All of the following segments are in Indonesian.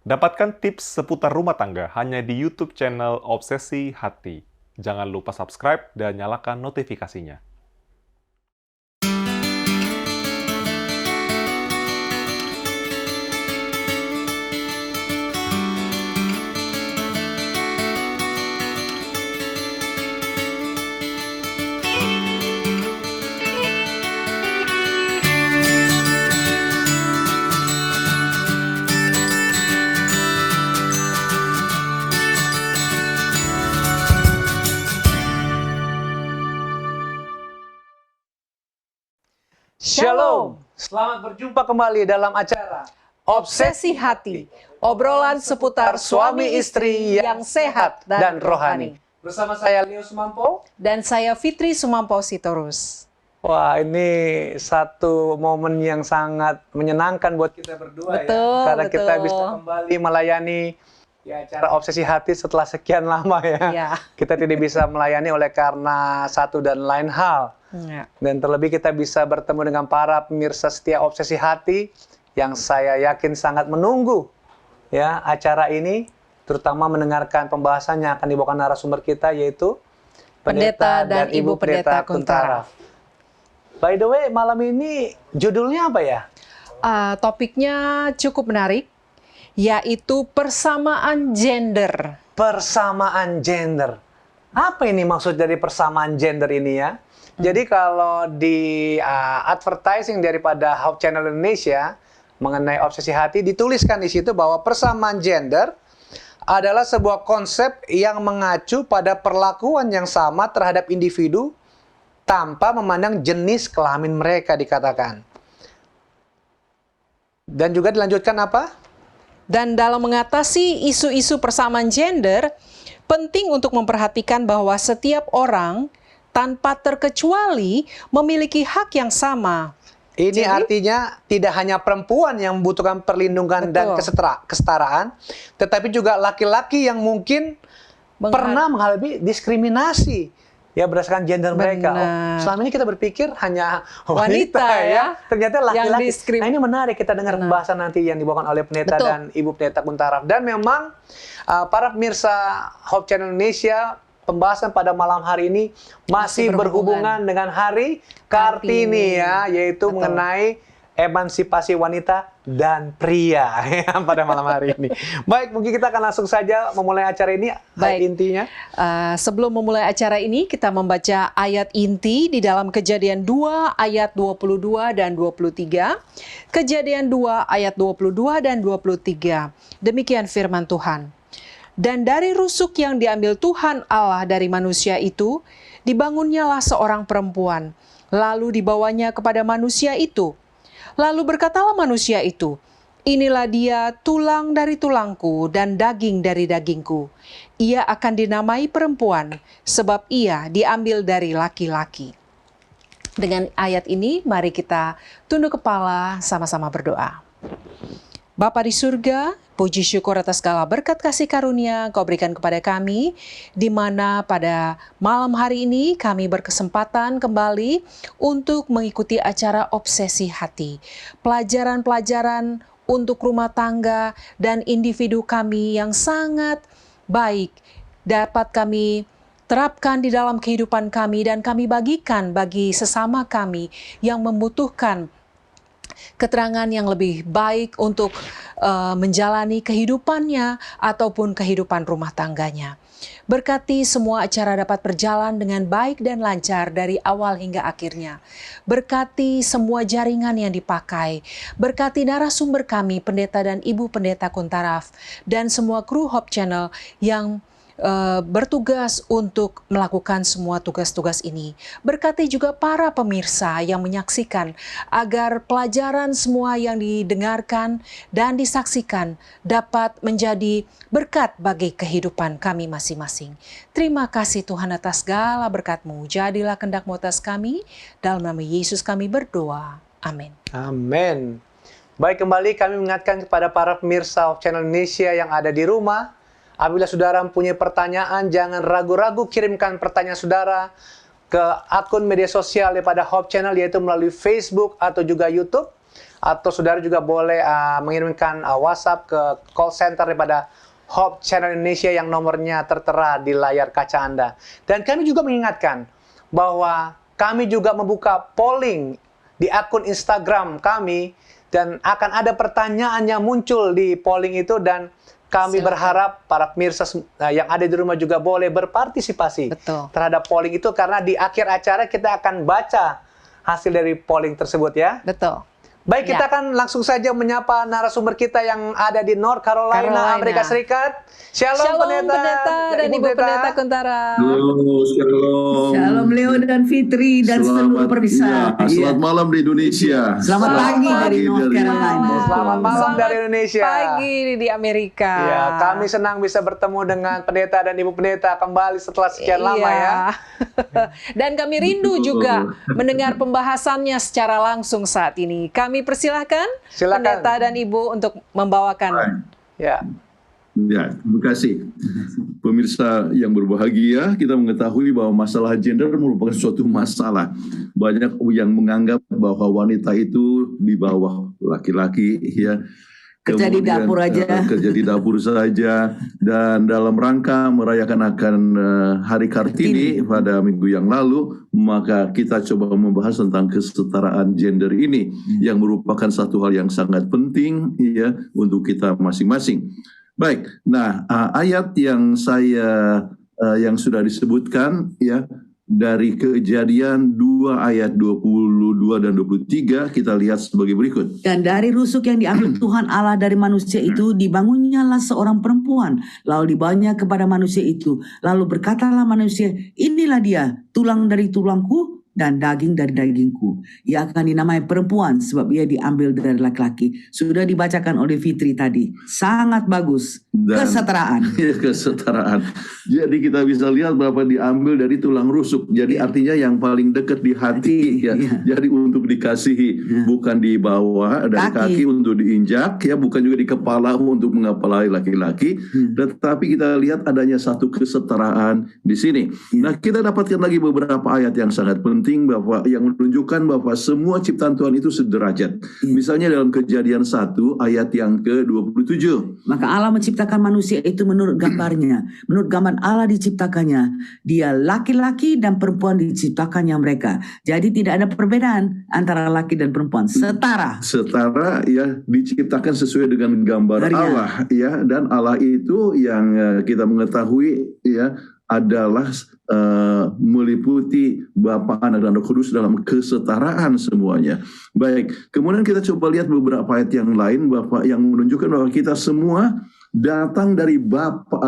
Dapatkan tips seputar rumah tangga hanya di YouTube channel Obsesi Hati. Jangan lupa subscribe dan nyalakan notifikasinya. Shalom, selamat berjumpa kembali dalam acara Obsesi Hati, obrolan seputar suami istri yang sehat dan rohani. Bersama saya Leo Sumampo. Dan saya Fitri Sumampo Sitorus. Wah, ini satu momen yang sangat menyenangkan buat kita berdua. Betul, Karena kita betul. bisa kembali melayani acara Obsesi Hati setelah sekian lama ya. Ya. Kita tidak bisa melayani oleh karena satu dan lain hal. Ya. Dan terlebih kita bisa bertemu dengan para pemirsa setia Obsesi Hati yang saya yakin sangat menunggu ya acara ini, terutama mendengarkan pembahasan yang akan dibawakan narasumber kita, yaitu Pendeta dan Ibu Pendeta Kuntaraf. By the way, malam ini judulnya apa ya? Topiknya cukup menarik, yaitu persamaan gender. Persamaan gender. Apa ini maksud dari persamaan gender ini ya? Jadi kalau di advertising daripada Hope Channel Indonesia mengenai Obsesi Hati, dituliskan di situ bahwa persamaan gender adalah sebuah konsep yang mengacu pada perlakuan yang sama terhadap individu tanpa memandang jenis kelamin mereka, dikatakan. Dan juga dilanjutkan apa? Dan dalam mengatasi isu-isu persamaan gender, penting untuk memperhatikan bahwa setiap orang tanpa terkecuali memiliki hak yang sama. Ini Jadi, artinya tidak hanya perempuan yang membutuhkan perlindungan dan kesetaraan, tetapi juga laki-laki yang mungkin pernah mengalami diskriminasi ya berdasarkan gender mereka. Oh, selama ini kita berpikir hanya wanita ya, ternyata laki-laki. Nah, ini menarik, kita dengar pembahasan nanti yang dibawakan oleh pendeta dan Ibu Pendeta Kuntaraf. Dan memang para pemirsa Hope Channel Indonesia, pembahasan pada malam hari ini masih berhubungan dengan Hari Kartini ya, yaitu mengenai emansipasi wanita dan pria ya, pada malam hari ini. Baik, mungkin kita akan langsung saja memulai acara ini. Baik, intinya. Sebelum memulai acara ini, kita membaca ayat inti di dalam Kejadian 2 ayat 22 dan 23. Kejadian 2 ayat 22 dan 23. Demikian firman Tuhan. Dan dari rusuk yang diambil Tuhan Allah dari manusia itu, dibangunnyalah seorang perempuan, lalu dibawanya kepada manusia itu. Lalu berkatalah manusia itu, inilah dia tulang dari tulangku dan daging dari dagingku. Ia akan dinamai perempuan, sebab ia diambil dari laki-laki. Dengan ayat ini, mari kita tunduk kepala sama-sama berdoa. Bapa di surga, puji syukur atas segala berkat kasih karunia Kau berikan kepada kami, di mana pada malam hari ini kami berkesempatan kembali untuk mengikuti acara Obsesi Hati. Pelajaran-pelajaran untuk rumah tangga dan individu kami yang sangat baik dapat kami terapkan di dalam kehidupan kami dan kami bagikan bagi sesama kami yang membutuhkan keterangan yang lebih baik untuk menjalani kehidupannya ataupun kehidupan rumah tangganya. Berkati semua acara dapat berjalan dengan baik dan lancar dari awal hingga akhirnya. Berkati semua jaringan yang dipakai. Berkati narasumber kami, Pendeta dan Ibu Pendeta Kuntaraf, dan semua kru Hope Channel yang bertugas untuk melakukan semua tugas-tugas ini. Berkati juga para pemirsa yang menyaksikan agar pelajaran semua yang didengarkan dan disaksikan dapat menjadi berkat bagi kehidupan kami masing-masing. Terima kasih Tuhan atas segala berkat-Mu. Jadilah kehendak-Mu atas kami. Dalam nama Yesus kami berdoa. Amin. Amin. Baik, kembali kami mengingatkan kepada para pemirsa Hope Channel Indonesia yang ada di rumah. Apabila saudara mempunyai pertanyaan, jangan ragu-ragu kirimkan pertanyaan saudara ke akun media sosial daripada Hope Channel, yaitu melalui Facebook atau juga YouTube. atau saudara juga boleh mengirimkan WhatsApp ke call center daripada Hope Channel Indonesia yang nomornya tertera di layar kaca Anda. Dan kami juga mengingatkan bahwa kami juga membuka polling di akun Instagram kami, dan akan ada pertanyaan yang muncul di polling itu, dan kami berharap para pemirsa yang ada di rumah juga boleh berpartisipasi terhadap polling itu, karena di akhir acara kita akan baca hasil dari polling tersebut ya. Betul. Baik, kita akan langsung saja menyapa narasumber kita yang ada di North Carolina, Amerika Serikat. Shalom pendeta dan Ibu Pendeta Kuntara. Shalom. Shalom Leo dan Fitri dan seluruh pemirsa. Selamat malam di Indonesia. Selamat pagi dari North Carolina. Selamat malam dari Indonesia. Pagi di Amerika. Ya, kami senang bisa bertemu dengan pendeta dan Ibu Pendeta kembali setelah sekian lama ya. Dan kami rindu juga mendengar pembahasannya secara langsung saat ini. Kami persilahkan pendeta dan Ibu untuk membawakan. Ya. Ya, terima kasih. Pemirsa yang berbahagia, kita mengetahui bahwa masalah gender merupakan suatu masalah. Banyak yang menganggap bahwa wanita itu di bawah laki-laki, ya. Kerja di dapur aja. Kerja di dapur saja. Dan dalam rangka merayakan akan Hari Kartini pada minggu yang lalu, maka kita coba membahas tentang kesetaraan gender ini, yang merupakan satu hal yang sangat penting ya untuk kita masing-masing. Baik, nah ayat yang yang sudah disebutkan ya dari Kejadian 2 ayat 22 dan 23 kita lihat sebagai berikut. Dan dari rusuk yang diambil Tuhan Allah dari manusia itu dibangunnyalah seorang perempuan, lalu dibawanya kepada manusia itu. Lalu berkatalah manusia, inilah dia, tulang dari tulangku dan daging dari dagingku. Ia akan dinamai perempuan sebab ia diambil dari laki-laki. Sudah dibacakan oleh Fitri tadi. Sangat bagus. Dan, kesetaraan. Ya, kesetaraan. Jadi kita bisa lihat bahwa diambil dari tulang rusuk. Jadi artinya yang paling dekat di hati ya. Jadi untuk dikasihi, bukan di bawah dari kaki untuk diinjak ya, bukan juga di kepala untuk mengepalai laki-laki. Tetapi kita lihat adanya satu kesetaraan di sini. Nah, kita dapatkan lagi beberapa ayat yang sangat penting bahwa yang menunjukkan bahwa semua ciptaan Tuhan itu sederajat. Misalnya dalam Kejadian 1 ayat yang ke-27. Maka Allah menciptakan manusia itu menurut gambarnya. Menurut gambar Allah diciptakannya. Dia laki-laki dan perempuan diciptakannya mereka. Jadi tidak ada perbedaan antara laki dan perempuan. Setara. Setara ya, diciptakan sesuai dengan gambar Allah ya, dan Allah itu yang kita mengetahui ya adalah meliputi Bapa, Anak, dan Roh Kudus dalam kesetaraan semuanya. Baik, kemudian kita coba lihat beberapa ayat yang lain bahwa yang menunjukkan bahwa kita semua datang dari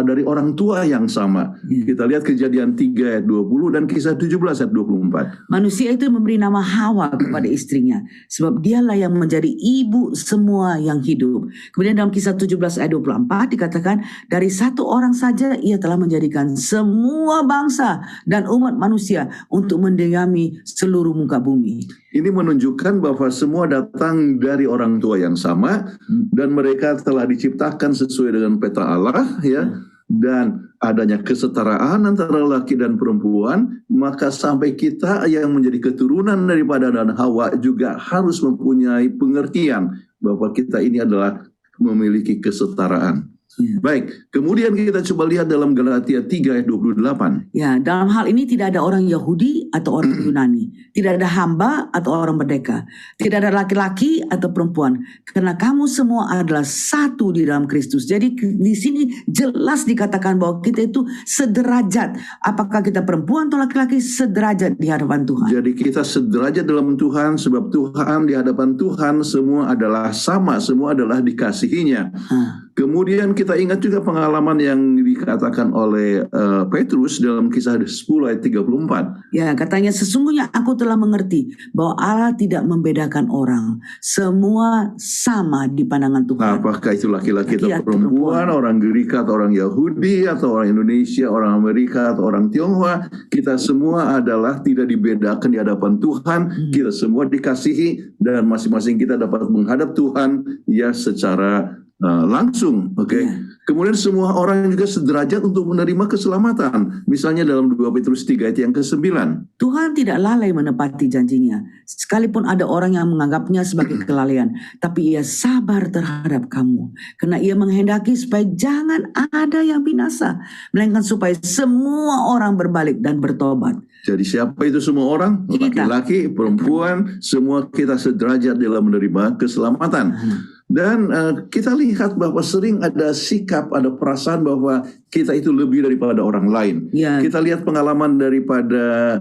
dari orang tua yang sama. Kita lihat Kejadian 3 ayat 20 dan Kisah 17 ayat 24. Manusia itu memberi nama Hawa kepada istrinya, sebab dialah yang menjadi ibu semua yang hidup. Kemudian dalam Kisah 17 ayat 24 dikatakan, dari satu orang saja ia telah menjadikan semua bangsa dan umat manusia untuk mendiami seluruh muka bumi. Ini menunjukkan bahwa semua datang dari orang tua yang sama dan mereka telah diciptakan sesuai dengan peta Allah ya, dan adanya kesetaraan antara laki dan perempuan, maka sampai kita yang menjadi keturunan daripada Adam dan Hawa juga harus mempunyai pengertian bahwa kita ini adalah memiliki kesetaraan. Baik, kemudian kita coba lihat dalam Galatia 3 ayat 28. Ya, dalam hal ini tidak ada orang Yahudi atau orang Yunani, tidak ada hamba atau orang merdeka, tidak ada laki-laki atau perempuan, karena kamu semua adalah satu di dalam Kristus. Jadi di sini jelas dikatakan bahwa kita itu sederajat. Apakah kita perempuan atau laki-laki, sederajat di hadapan Tuhan. Jadi kita sederajat dalam Tuhan, sebab Tuhan, di hadapan Tuhan semua adalah sama, semua adalah dikasihinya. Kemudian kita ingat juga pengalaman yang dikatakan oleh Petrus dalam Kisah 10 ayat 34. Ya, katanya sesungguhnya aku telah mengerti bahwa Allah tidak membedakan orang. Semua sama di pandangan Tuhan. Apakah itu laki-laki atau perempuan, orang Greek atau orang Yahudi, atau orang Indonesia, orang Amerika atau orang Tionghoa, kita semua adalah tidak dibedakan di hadapan Tuhan. Kita semua dikasihi dan masing-masing kita dapat menghadap Tuhan ya secara langsung, oke. Kemudian semua orang juga sederajat untuk menerima keselamatan. Misalnya dalam 2 Petrus 3 ayat yang ke-9. Tuhan tidak lalai menepati janjinya. Sekalipun ada orang yang menganggapnya sebagai kelalaian, tapi ia sabar terhadap kamu. Karena ia menghendaki supaya jangan ada yang binasa, melainkan supaya semua orang berbalik dan bertobat. Jadi siapa itu semua orang? Kita. Laki-laki, perempuan, semua kita sederajat dalam menerima keselamatan. Dan kita lihat bahwa sering ada sikap, ada perasaan bahwa kita itu lebih daripada orang lain. Ya. Kita lihat pengalaman daripada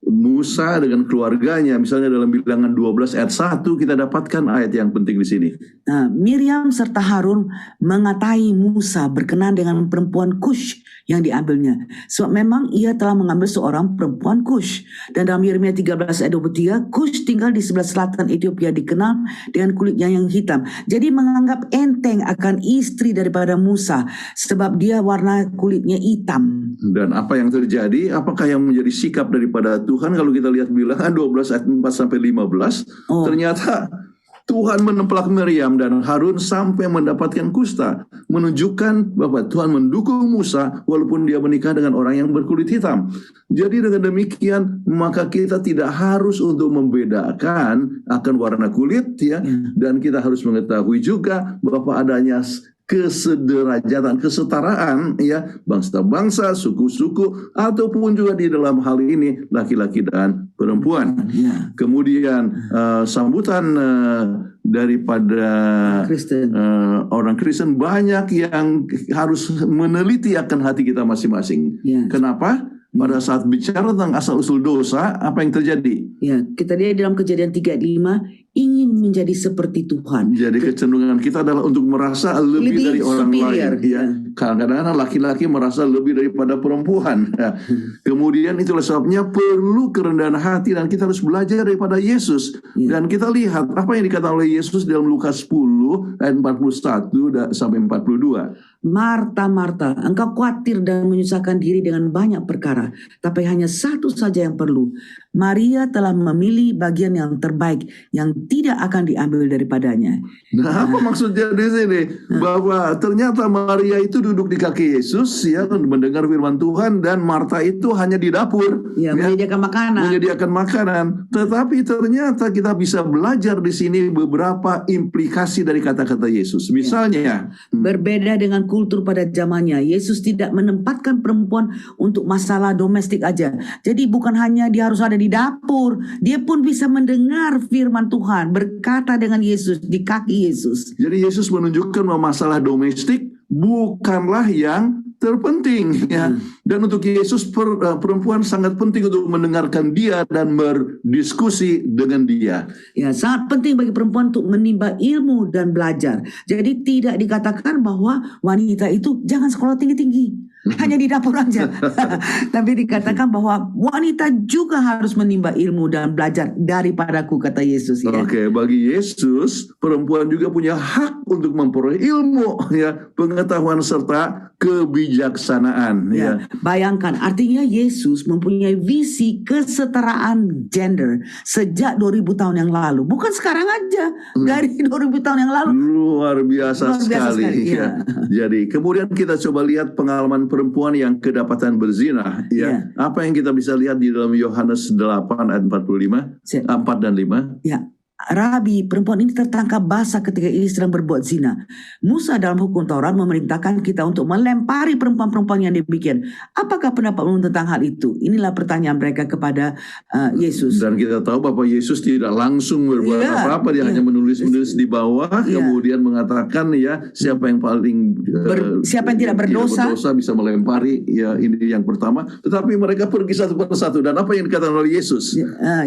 Musa dengan keluarganya. Misalnya dalam Bilangan 12 ayat 1 kita dapatkan ayat yang penting di sini. Miriam serta Harun mengatai Musa berkenan dengan perempuan Kush yang diambilnya. Sebab memang ia telah mengambil seorang perempuan Kush. Dan dalam Yeremia 13 ayat 23, Kush tinggal di sebelah selatan Ethiopia, dikenal dengan kulitnya yang hitam. Jadi menganggap enteng akan istri daripada Musa sebab dia warna kulitnya hitam. Dan apa yang terjadi? Apakah yang menjadi sikap daripada Tuhan? Kalau kita lihat Bilangan 12 ayat 4-15, ternyata Tuhan menempelak Miriam dan Harun sampai mendapatkan kusta, menunjukkan bahwa Tuhan mendukung Musa walaupun dia menikah dengan orang yang berkulit hitam. Jadi dengan demikian maka kita tidak harus untuk membedakan akan warna kulit, ya, dan kita harus mengetahui juga bahwa adanya kesederajatan, kesetaraan, ya, bangsa-bangsa, suku-suku, ataupun juga di dalam hal ini laki-laki dan perempuan. Kemudian sambutan daripada orang Kristen banyak yang harus meneliti akan hati kita masing-masing. Kenapa? Pada saat bicara tentang asal-usul dosa, apa yang terjadi? Ya, kita lihat dalam Kejadian 3:5, ingin menjadi seperti Tuhan. Jadi kecenderungan kita adalah untuk merasa lebih dari orang superior, lain. Ya. Kadang-kadang laki-laki merasa lebih daripada perempuan. Ya. Kemudian itulah sebabnya perlu kerendahan hati dan kita harus belajar daripada Yesus. Dan kita lihat apa yang dikatakan oleh Yesus dalam Lukas 10 ayat 41 sampai 42. Marta, Marta, engkau khawatir dan menyusahkan diri dengan banyak perkara, tapi hanya satu saja yang perlu. Maria telah memilih bagian yang terbaik yang tidak akan diambil daripadanya. Nah, apa maksudnya di sini? Bahwa ternyata Maria itu duduk di kaki Yesus, ya, mendengar firman Tuhan, dan Marta itu hanya di dapur, menyediakan makanan. Menyediakan makanan. Tetapi ternyata kita bisa belajar di sini beberapa implikasi dari kata-kata Yesus. Misalnya, berbeda dengan kultur pada zamannya, Yesus tidak menempatkan perempuan untuk masalah domestik aja. Jadi bukan hanya dia harus ada di dapur, dia pun bisa mendengar firman Tuhan, berkata dengan Yesus di kaki Yesus. Jadi Yesus menunjukkan bahwa masalah domestik bukanlah yang terpenting, ya. Dan untuk Yesus perempuan sangat penting untuk mendengarkan dia dan berdiskusi dengan dia. Ya, sangat penting bagi perempuan untuk menimba ilmu dan belajar. Jadi tidak dikatakan bahwa wanita itu jangan sekolah tinggi-tinggi, hanya di dapur aja. Tapi dikatakan bahwa wanita juga harus menimba ilmu dan belajar daripadaku, kata Yesus. Ya. Oke, bagi Yesus perempuan juga punya hak untuk memperoleh ilmu, ya, pengetahuan serta kebijaksanaan. Ya. Bayangkan, artinya Yesus mempunyai visi kesetaraan gender sejak 2000 tahun yang lalu. Bukan sekarang aja, dari 2000 tahun yang lalu. Luar biasa sekali. Ya. Jadi kemudian kita coba lihat pengalaman perempuan yang kedapatan berzina. Ya. Apa yang kita bisa lihat di dalam Yohanes 8 ayat 4 dan 5. Ya. Rabi, perempuan ini tertangkap basah ketika ia sedang berbuat zina. Musa dalam hukum Taurat memerintahkan kita untuk melempari perempuan-perempuan yang demikian. Apakah pendapatmu tentang hal itu? Inilah pertanyaan mereka kepada Yesus. Dan kita tahu bahwa Yesus tidak langsung berbuat apa-apa, dia hanya menulis di bawah, kemudian mengatakan, ya, siapa yang paling siapa yang tidak berdosa bisa melempari, ya, ini yang pertama. Tetapi mereka pergi satu persatu, dan apa yang dikatakan oleh Yesus?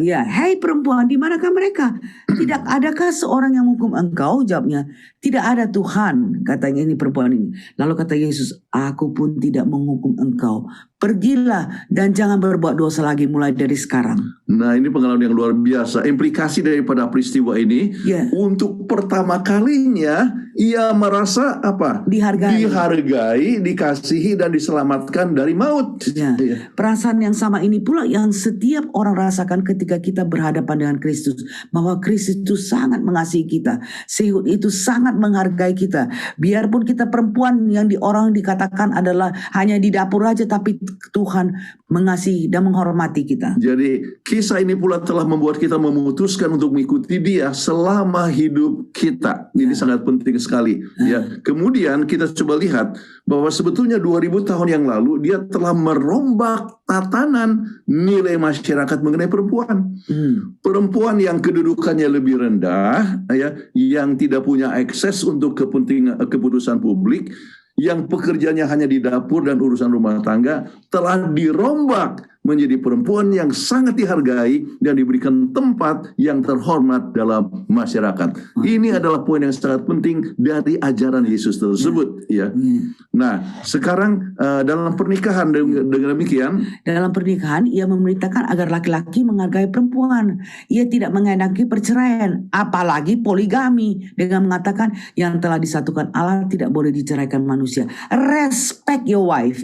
Hei perempuan, di manakah mereka? Tidak adakah seorang yang menghukum engkau? Jawabnya, tidak ada Tuhan, katanya ini perempuan ini. Lalu kata Yesus, aku pun tidak menghukum engkau. Pergilah dan jangan berbuat dosa lagi mulai dari sekarang. Nah, ini pengalaman yang luar biasa. Implikasi daripada peristiwa ini, untuk pertama kalinya ia merasa apa? Dihargai, dikasihi dan diselamatkan dari maut. Perasaan yang sama ini pula yang setiap orang rasakan ketika kita berhadapan dengan Kristus, bahwa Kristus itu sangat mengasihi kita, sehingga itu sangat menghargai kita. Biarpun kita perempuan yang orang dikatakan adalah hanya di dapur aja, tapi Tuhan mengasihi dan menghormati kita. Jadi kisah ini pula telah membuat kita memutuskan untuk mengikuti Dia selama hidup kita. Ini sangat penting sekali. Kemudian kita coba lihat bahwa sebetulnya 2000 tahun yang lalu Dia telah merombak tatanan nilai masyarakat mengenai perempuan. Perempuan yang kedudukannya lebih rendah, yang tidak punya akses untuk keputusan publik, yang pekerjaannya hanya di dapur dan urusan rumah tangga, telah dirombak menjadi perempuan yang sangat dihargai dan diberikan tempat yang terhormat dalam masyarakat. Ini adalah poin yang sangat penting dari ajaran Yesus tersebut. Nah, sekarang dalam pernikahan dengan demikian, dalam pernikahan ia memerintahkan agar laki-laki menghargai perempuan. Ia tidak mengenakan perceraian, apalagi poligami, dengan mengatakan yang telah disatukan Allah tidak boleh diceraikan manusia. Respect your wife,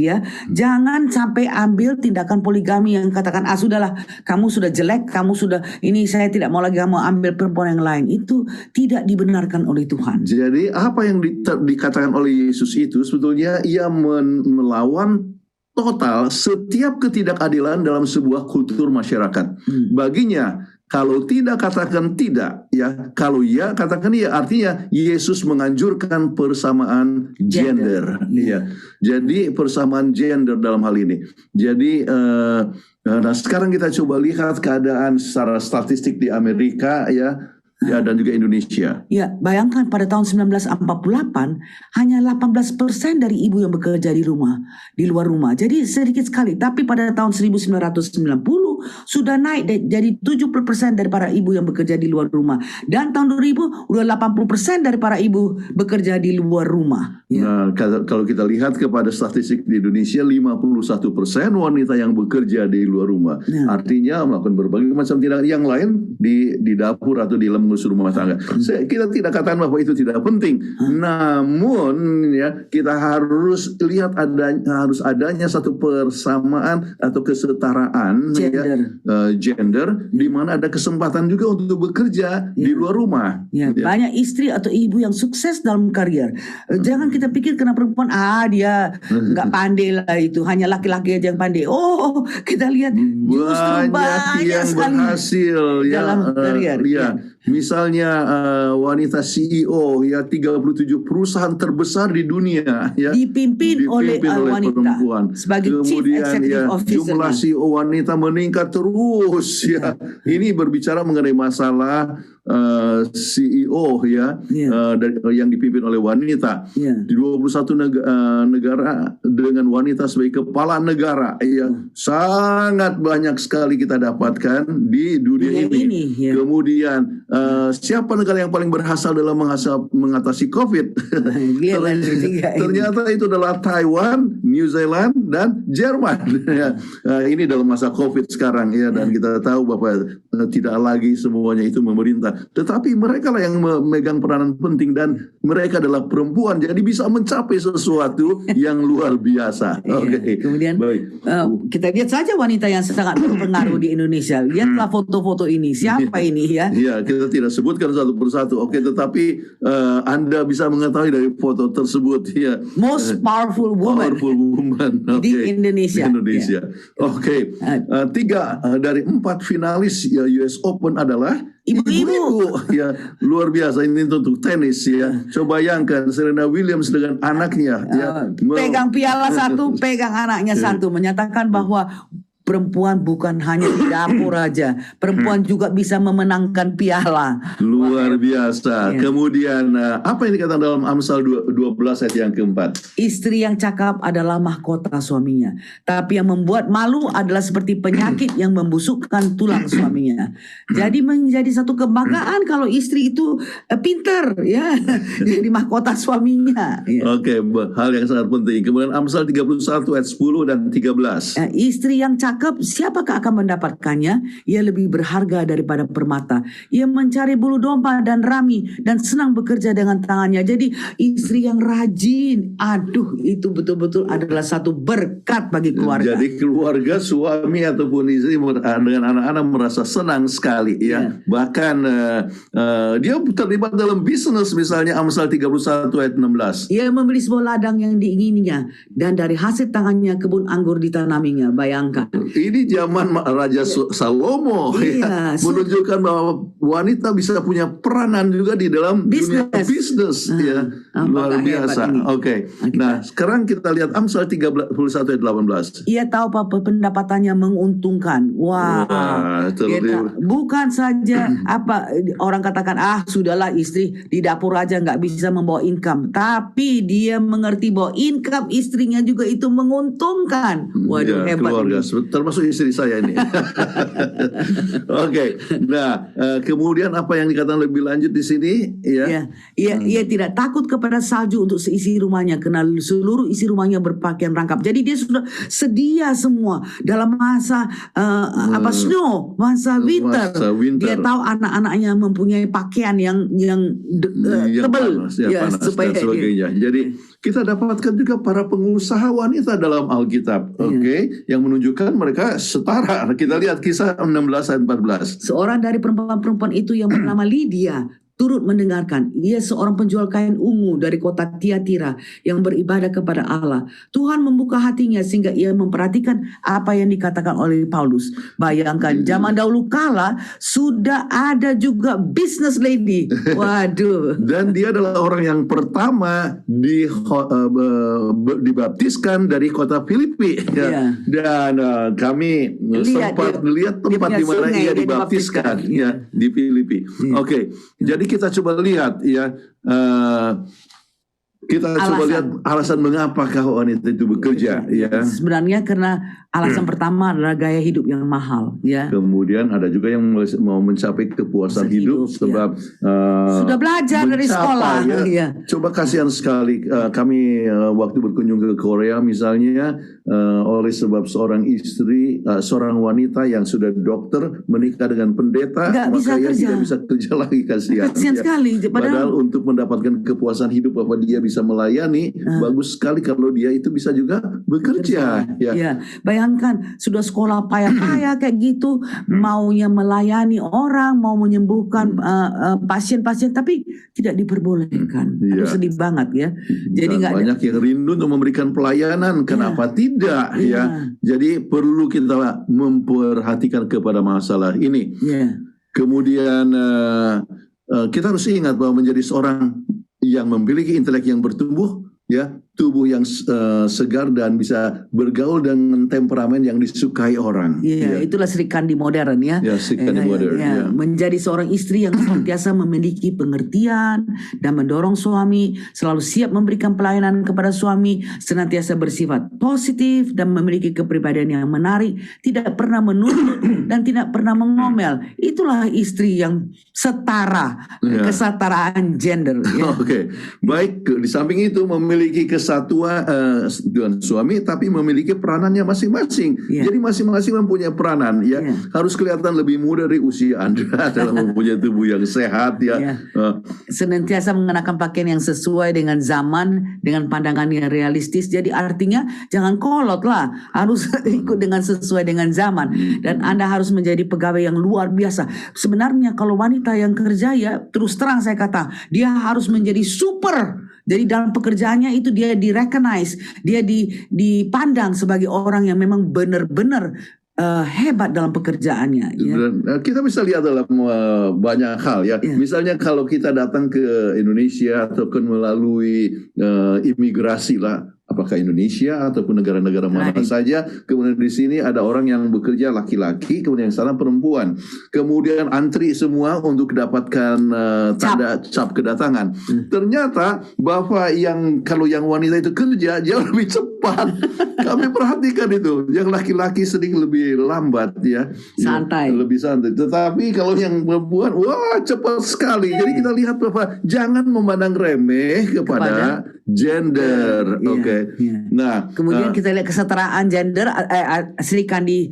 Jangan sampai ambil tindakan poligami yang katakan, sudahlah, kamu sudah jelek, kamu sudah ini, saya tidak mau lagi kamu ambil perempuan yang lain. Itu tidak dibenarkan oleh Tuhan. Jadi apa yang dikatakan oleh Yesus itu sebetulnya ia melawan total setiap ketidakadilan dalam sebuah kultur masyarakat. Baginya, kalau tidak katakan tidak, kalau ya katakan ya. Artinya Yesus menganjurkan persamaan gender. Jadi persamaan gender dalam hal ini. Jadi nah sekarang kita coba lihat keadaan secara statistik di Amerika dan juga Indonesia. Bayangkan pada tahun 1948 hanya 18% dari ibu yang bekerja di luar rumah. Jadi sedikit sekali. Tapi pada tahun 1990 sudah naik jadi 70% dari para ibu yang bekerja di luar rumah. Dan tahun 2000 udah 80% dari para ibu bekerja di luar rumah. Nah, kalau kita lihat kepada statistik di Indonesia, 51% wanita yang bekerja di luar rumah. Artinya melakukan berbagai macam tindakan yang lain di dapur atau di dalam mengurus rumah tangga. Kita tidak katakan bahwa itu tidak penting. Namun kita harus lihat harus adanya satu persamaan atau kesetaraan gender di mana ada kesempatan juga untuk bekerja di luar rumah. Banyak istri atau ibu yang sukses dalam karier. Jangan kita pikir kena perempuan dia nggak pandai lah, itu hanya laki-laki aja yang pandai. Kita lihat justru banyak yang sekali berhasil dalam karier. Misalnya wanita CEO 37 perusahaan terbesar di dunia dipimpin oleh wanita perempuan. Sebagai Kemudian Chief Executive Officer. Jumlah CEO wanita meningkat terus Ini berbicara mengenai masalah CEO yang dipimpin oleh wanita. Di 21 negara dengan wanita sebagai kepala negara sangat banyak sekali kita dapatkan di dunia ini. Kemudian siapa negara yang paling berhasil dalam mengatasi COVID? Ternyata itu adalah Taiwan, New Zealand, dan Jerman. Ini dalam masa COVID sekarang dan kita tahu bahwa tidak lagi semuanya itu memerintah, tetapi mereka lah yang memegang peranan penting dan mereka adalah perempuan, jadi bisa mencapai sesuatu yang luar biasa. Kemudian kita lihat saja wanita yang sangat berpengaruh di Indonesia. Lihatlah foto-foto ini, siapa ini kita tidak sebutkan satu persatu, tetapi Anda bisa mengetahui dari foto tersebut most powerful woman di Indonesia. Tiga dari 4 finalis US Open adalah ibu-ibu. Luar biasa. Ini untuk tenis Coba bayangkan Serena Williams dengan anaknya pegang piala satu, pegang anaknya satu, menyatakan bahwa perempuan bukan hanya di dapur aja, perempuan juga bisa memenangkan piala. Luar biasa. Ya. Kemudian apa yang dikatakan dalam Amsal 12 ayat yang keempat? Istri yang cakap adalah mahkota suaminya, tapi yang membuat malu adalah seperti penyakit yang membusukkan tulang suaminya. Jadi menjadi satu kebanggaan kalau istri itu pinter, ya, jadi mahkota suaminya. Ya. Oke, hal yang sangat penting. Kemudian Amsal 31 ayat 10 dan 13. Istri yang cakap, siapakah akan mendapatkannya? Ia lebih berharga daripada permata. Ia mencari bulu domba dan rami dan senang bekerja dengan tangannya. Jadi istri yang rajin, aduh, itu betul-betul adalah satu berkat bagi keluarga. Jadi keluarga, suami ataupun istri dengan anak-anak merasa senang sekali, ya. Bahkan dia terlibat dalam bisnis, misalnya Amsal 31 ayat 16. Ia membeli sebuah ladang yang diingininya dan dari hasil tangannya kebun anggur ditanaminya. Bayangkan. Ini zaman Raja Salomo, ya, menunjukkan bahwa wanita bisa punya peranan juga di dalam dunia bisnis, ya. Luar biasa. Oke. Nah, sekarang kita lihat Amsal 31 ayat 18. Ia tahu apa pendapatannya menguntungkan. Wah, bukan saja apa orang katakan, sudahlah istri di dapur aja nggak bisa membawa income, tapi dia mengerti bahwa income istrinya juga itu menguntungkan. Waduh, ya, hebat keluarga, ini. termasuk istri saya ini. Oke. Nah, kemudian apa yang dikatakan lebih lanjut di sini, ya? Ia tidak takut kepada salju untuk seisi rumahnya, karena seluruh isi rumahnya berpakaian rangkap. Jadi dia sudah sedia semua dalam masa snow, masa winter. Dia tahu anak-anaknya mempunyai pakaian yang tebal, panas, panas supaya dan sebagainya. Jadi kita dapatkan juga para pengusaha wanita dalam Alkitab, yang menunjukkan mereka setara. Kita lihat Kisah 16 ayat 14. Seorang dari perempuan-perempuan itu yang bernama Lydia turut mendengarkan. Ia seorang penjual kain ungu dari kota Tiatira yang beribadah kepada Allah. Tuhan membuka hatinya sehingga ia memperhatikan apa yang dikatakan oleh Paulus. Bayangkan, zaman dahulu kala sudah ada juga business lady. Waduh. Dan dia adalah orang yang pertama dibaptiskan dari kota Filipi. Ya. Dan kami sempat lihat tempat di mana ia dibaptiskan, ya, di Filipi. Oke. Jadi kita coba lihat, ya, kita coba lihat alasan mengapakah wanita itu bekerja, ya. Sebenarnya karena alasan pertama adalah gaya hidup yang mahal, ya. Kemudian ada juga yang mau mencapai kepuasan hidup sebab sudah belajar dari sekolah, ya. Coba kasihan sekali, kami waktu berkunjung ke Korea misalnya, oleh sebab seorang istri, seorang wanita yang sudah dokter menikah dengan pendeta, maka ia tidak bisa kerja lagi, kasihan sekali. Padahal untuk mendapatkan kepuasan hidup bahwa dia bisa melayani, bagus sekali kalau dia itu bisa juga bekerja. Ya. Bayangkan sudah sekolah payah-payah kayak gitu, maunya melayani orang, mau menyembuhkan pasien-pasien, tapi tidak diperbolehkan. Aduh, sedih banget, ya. Jadi banyak yang rindu untuk memberikan pelayanan. Kenapa tidak? Ya. Jadi perlu kita memperhatikan kepada masalah ini. Kemudian kita harus ingat bahwa menjadi seorang yang memiliki intelek yang bertumbuh, ya, tubuh yang segar dan bisa bergaul dengan temperamen yang disukai orang. Itulah Sri Kandi modern, ya. Sri Kandi modern. Menjadi seorang istri yang senantiasa memiliki pengertian dan mendorong suami, selalu siap memberikan pelayanan kepada suami, senantiasa bersifat positif dan memiliki kepribadian yang menarik, tidak pernah menuntut dan tidak pernah mengomel. Itulah istri yang setara, kesetaraan gender. Oke. Baik, di samping itu memiliki kesatuan dengan suami, tapi memiliki peranannya masing-masing. Jadi masing-masing mempunyai peranan, ya. Harus kelihatan lebih muda dari usia Anda dalam mempunyai tubuh yang sehat, ya. Senantiasa mengenakan pakaian yang sesuai dengan zaman, dengan pandangan yang realistis. Jadi artinya jangan kolot lah, harus ikut dengan sesuai dengan zaman. Dan Anda harus menjadi pegawai yang luar biasa. Sebenarnya kalau wanita yang kerja, ya, terus terang saya kata, dia harus menjadi super. Jadi dalam pekerjaannya itu dia di-recognize, dia dipandang sebagai orang yang memang benar-benar hebat dalam pekerjaannya. Kita bisa lihat dalam banyak hal, ya. Misalnya kalau kita datang ke Indonesia ataupun melalui imigrasi lah, apakah Indonesia ataupun negara-negara mana saja. Kemudian di sini ada orang yang bekerja laki-laki, kemudian yang sana perempuan. Kemudian antri semua untuk dapatkan tanda cap kedatangan. Ternyata bahwa kalau yang wanita itu kerja jauh lebih cepat. Kami perhatikan itu, yang laki-laki sering lebih lambat ya, santai, lebih santai. Tetapi kalau yang perempuan, wah cepat sekali. Jadi kita lihat bahwa jangan memandang remeh kepada gender, Nah, kemudian kita lihat kesetaraan gender, Sri Kandi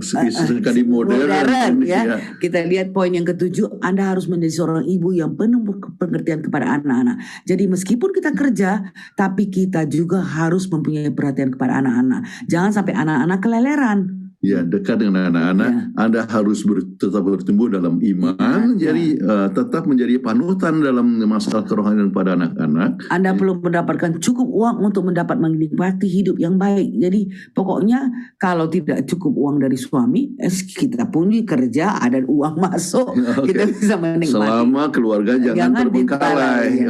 Sri Kandi modern, ya. Kita lihat poin yang ke-7, Anda harus menjadi seorang ibu yang penuh pengertian kepada anak-anak. Jadi meskipun kita kerja, tapi kita juga harus mempunyai perhatian kepada anak-anak. Jangan sampai anak-anak keleleran. Ya, dekat dengan anak-anak, Anda harus tetap bertumbuh dalam iman, jadi tetap menjadi panutan dalam masalah kerohanian pada anak-anak. Anda perlu mendapatkan cukup uang untuk mendapat menikmati hidup yang baik. Jadi pokoknya kalau tidak cukup uang dari suami, kita pun kerja, ada uang masuk, kita bisa menikmati. Selama keluarga jangan terbengkalai.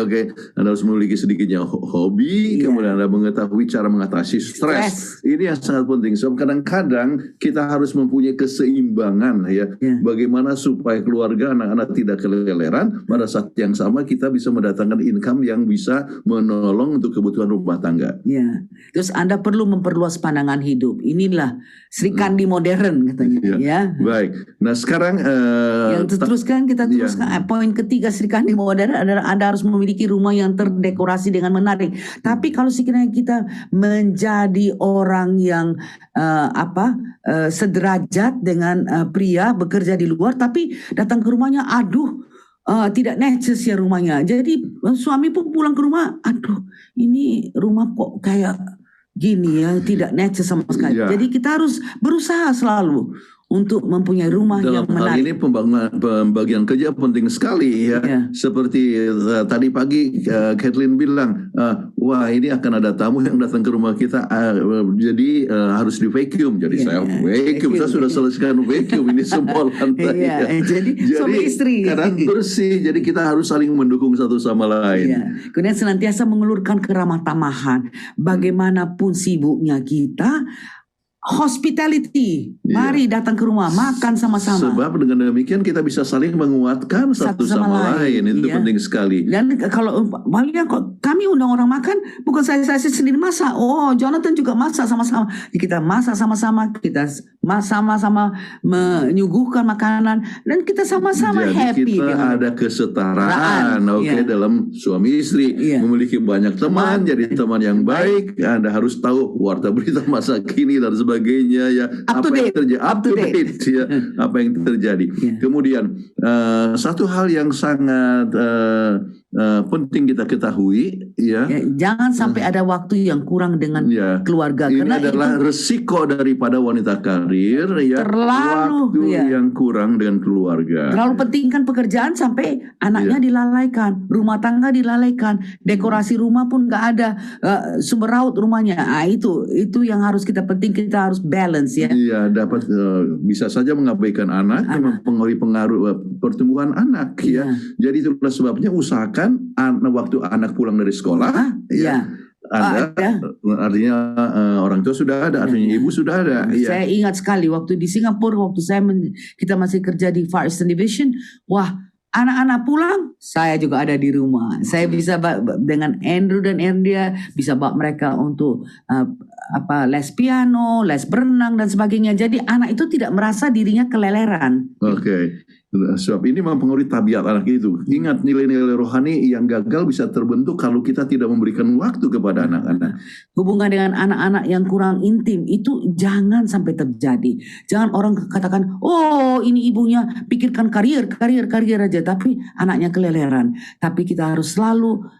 Anda harus memiliki sedikitnya hobi, kemudian Anda mengetahui cara mengatasi stres. Ini yang sangat penting. Sebab kadang-kadang kita harus mempunyai keseimbangan ya. Bagaimana supaya keluarga anak-anak tidak keleleran, pada saat yang sama kita bisa mendatangkan income yang bisa menolong untuk kebutuhan rumah tangga. Ya. Terus Anda perlu memperluas pandangan hidup. Inilah Sri Kandi modern katanya. Ya. Baik. Nah sekarang yang kita teruskan. Poin ketiga Sri Kandi modern adalah Anda harus memiliki rumah yang terdekorasi dengan menarik. Tapi kalau sekiranya kita menjadi orang yang sederajat dengan pria bekerja di luar, tapi datang ke rumahnya, tidak neces ya rumahnya. Jadi suami pun pulang ke rumah, ini rumah kok kayak gini ya, tidak neces sama sekali. Jadi kita harus berusaha selalu untuk mempunyai rumah yang menarik. Dalam hal ini pembagian kerja penting sekali ya. Seperti tadi pagi Kathleen bilang, wah ini akan ada tamu yang datang ke rumah kita, jadi harus di vacuum. Jadi saya vacuum, saya sudah selesaikan vacuum ini semua lantai. Jadi suami istri kadang bersih, jadi kita harus saling mendukung satu sama lain. Kemudian senantiasa mengelurkan keramah tamahan. Bagaimanapun sibuknya kita, hospitality, mari datang ke rumah, makan sama-sama. Sebab dengan demikian kita bisa saling menguatkan satu sama lain. Itu penting sekali. Dan kalau kami undang orang makan, bukan saya sendiri masak. Jonathan juga masak sama-sama. Kita masak sama-sama, kita sama-sama menyuguhkan makanan, dan kita sama-sama happy. Kita ada kesetaraan, dalam suami istri. Memiliki banyak teman, jadi teman yang baik. Anda harus tahu warta berita masa kini dan sebagainya ya, up to date ya, apa yang terjadi. Kemudian satu hal yang sangat penting kita ketahui ya, jangan sampai ada waktu yang kurang dengan keluarga. Ini karena adalah resiko daripada wanita karir ya, waktu yang kurang dengan keluarga. Terlalu pentingkan pekerjaan sampai anaknya dilalaikan, rumah tangga dilalaikan, dekorasi rumah pun nggak ada, sumber raut rumahnya. Itu yang harus kita harus balance ya. Iya, dapat bisa saja mengabaikan anak. Dan mempengaruhi pertumbuhan anak ya. Jadi itulah sebabnya usahakan waktu anak pulang dari sekolah artinya orang tua sudah ada, artinya ibu sudah ada. Saya ingat sekali waktu di Singapura, waktu kita masih kerja di Far Eastern Division, anak-anak pulang, saya juga ada di rumah. Saya bisa dengan Andrew dan Erdia bisa bawa mereka untuk les piano, les berenang dan sebagainya. Jadi anak itu tidak merasa dirinya keleleran. Sebab ini mempengaruhi tabiat anak itu. Ingat, nilai-nilai rohani yang gagal bisa terbentuk kalau kita tidak memberikan waktu kepada anak-anak. Hubungan dengan anak-anak yang kurang intim itu jangan sampai terjadi. Jangan orang katakan, ini ibunya pikirkan karir aja, tapi anaknya keleleran. Tapi kita harus selalu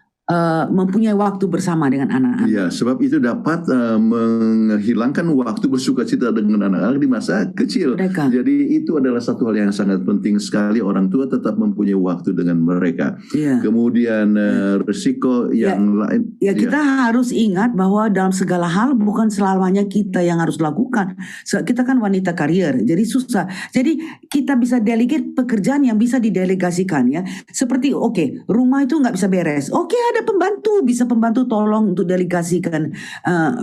mempunyai waktu bersama dengan anak-anak. Ya, sebab itu dapat menghilangkan waktu bersukacita dengan anak-anak di masa kecil. Jadi itu adalah satu hal yang sangat penting sekali, orang tua tetap mempunyai waktu dengan mereka. Kemudian resiko yang lain. Kita harus ingat bahwa dalam segala hal bukan selamanya kita yang harus lakukan. Kita kan wanita karier, jadi susah. Jadi kita bisa delegate pekerjaan yang bisa didelegasikan ya. Seperti rumah itu nggak bisa beres. ada pembantu, bisa pembantu tolong untuk delegasikan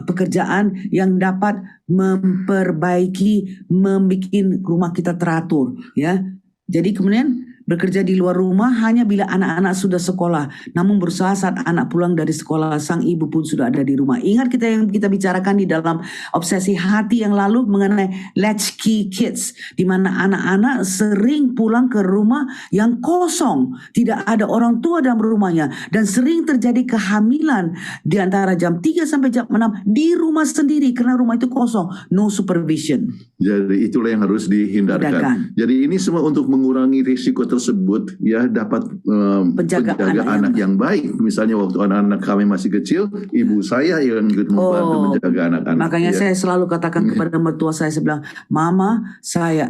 pekerjaan yang dapat memperbaiki, membuat rumah kita teratur, ya. Jadi kemudian bekerja di luar rumah hanya bila anak-anak sudah sekolah. Namun berusaha saat anak pulang dari sekolah, sang ibu pun sudah ada di rumah. Ingat kita yang kita bicarakan di dalam obsesi hati yang lalu mengenai latchkey kids, di mana anak-anak sering pulang ke rumah yang kosong, tidak ada orang tua dalam rumahnya, dan sering terjadi kehamilan di antara jam 3 sampai jam 6 di rumah sendiri karena rumah itu kosong, no supervision. Jadi itulah yang harus dihindarkan. Jadi ini semua untuk mengurangi risiko tersebut, ya, dapat penjaga anak yang baik. Misalnya waktu anak-anak kami masih kecil, ibu saya yang ikut membantu menjaga anak-anak. Makanya saya selalu katakan kepada mertua saya bilang, Mama,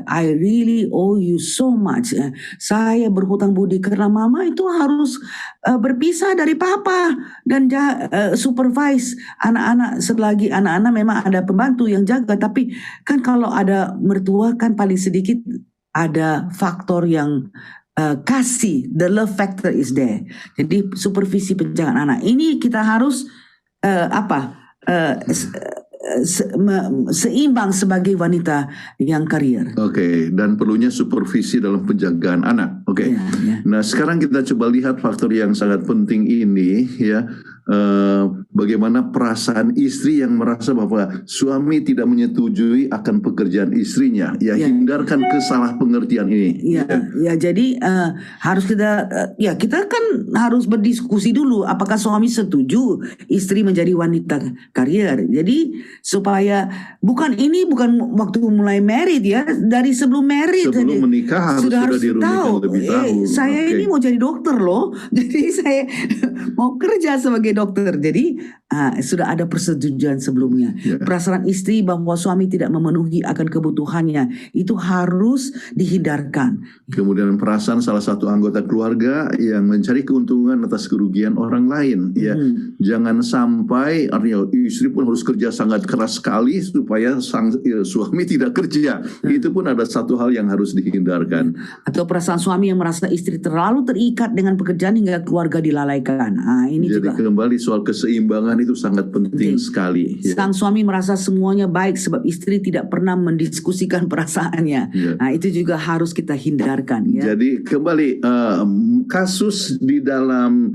I really owe you so much. Saya berhutang budi karena Mama itu harus berpisah dari Papa dan supervise anak-anak. Selagi anak-anak memang ada pembantu yang jaga, tapi kan kalau ada mertua kan paling sedikit ada faktor yang kasih, the love factor is there. Jadi supervisi penjagaan anak ini kita harus seimbang sebagai wanita yang karier. Oke, dan perlunya supervisi dalam penjagaan anak. Oke. Nah, sekarang kita coba lihat faktor yang sangat penting ini, ya. Bagaimana perasaan istri yang merasa bahwa suami tidak menyetujui akan pekerjaan istrinya, ya, hindarkan kesalahpengertian ini. Jadi harus kita kan harus berdiskusi dulu apakah suami setuju istri menjadi wanita karier. Jadi supaya bukan waktu mulai married, ya, dari sebelum married, sebelum menikah sudah dirundingkan lebih tahu. Saya ini mau jadi dokter loh, jadi saya mau kerja sebagai dokter. Jadi sudah ada persetujuan sebelumnya. Perasaan istri bahwa suami tidak memenuhi akan kebutuhannya itu harus dihindarkan. Kemudian perasaan salah satu anggota keluarga yang mencari keuntungan atas kerugian orang lain, ya. Jangan sampai artinya istri pun harus kerja sangat keras sekali supaya suami tidak kerja. Itu pun ada satu hal yang harus dihindarkan. Atau perasaan suami yang merasa istri terlalu terikat dengan pekerjaan hingga keluarga dilalaikan. Ini jadi juga kembali soal keseimbangan itu sangat penting sekali. Sang suami merasa semuanya baik sebab istri tidak pernah mendiskusikan perasaannya. Nah, itu juga harus kita hindarkan. Ya. Jadi kembali kasus di dalam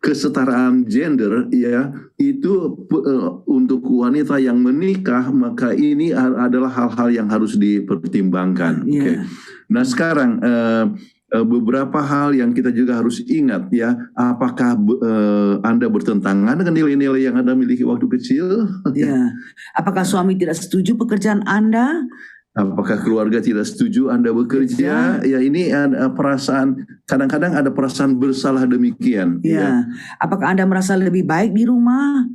kesetaraan gender, ya, itu untuk wanita yang menikah, maka ini adalah hal-hal yang harus dipertimbangkan. Nah, sekarang beberapa hal yang kita juga harus ingat, ya. Apakah Anda bertentangan dengan nilai-nilai yang Anda miliki waktu kecil? Apakah suami tidak setuju pekerjaan Anda? Apakah keluarga tidak setuju Anda bekerja? Ya, ini ada perasaan, kadang-kadang ada perasaan bersalah demikian. Apakah Anda merasa lebih baik di rumah?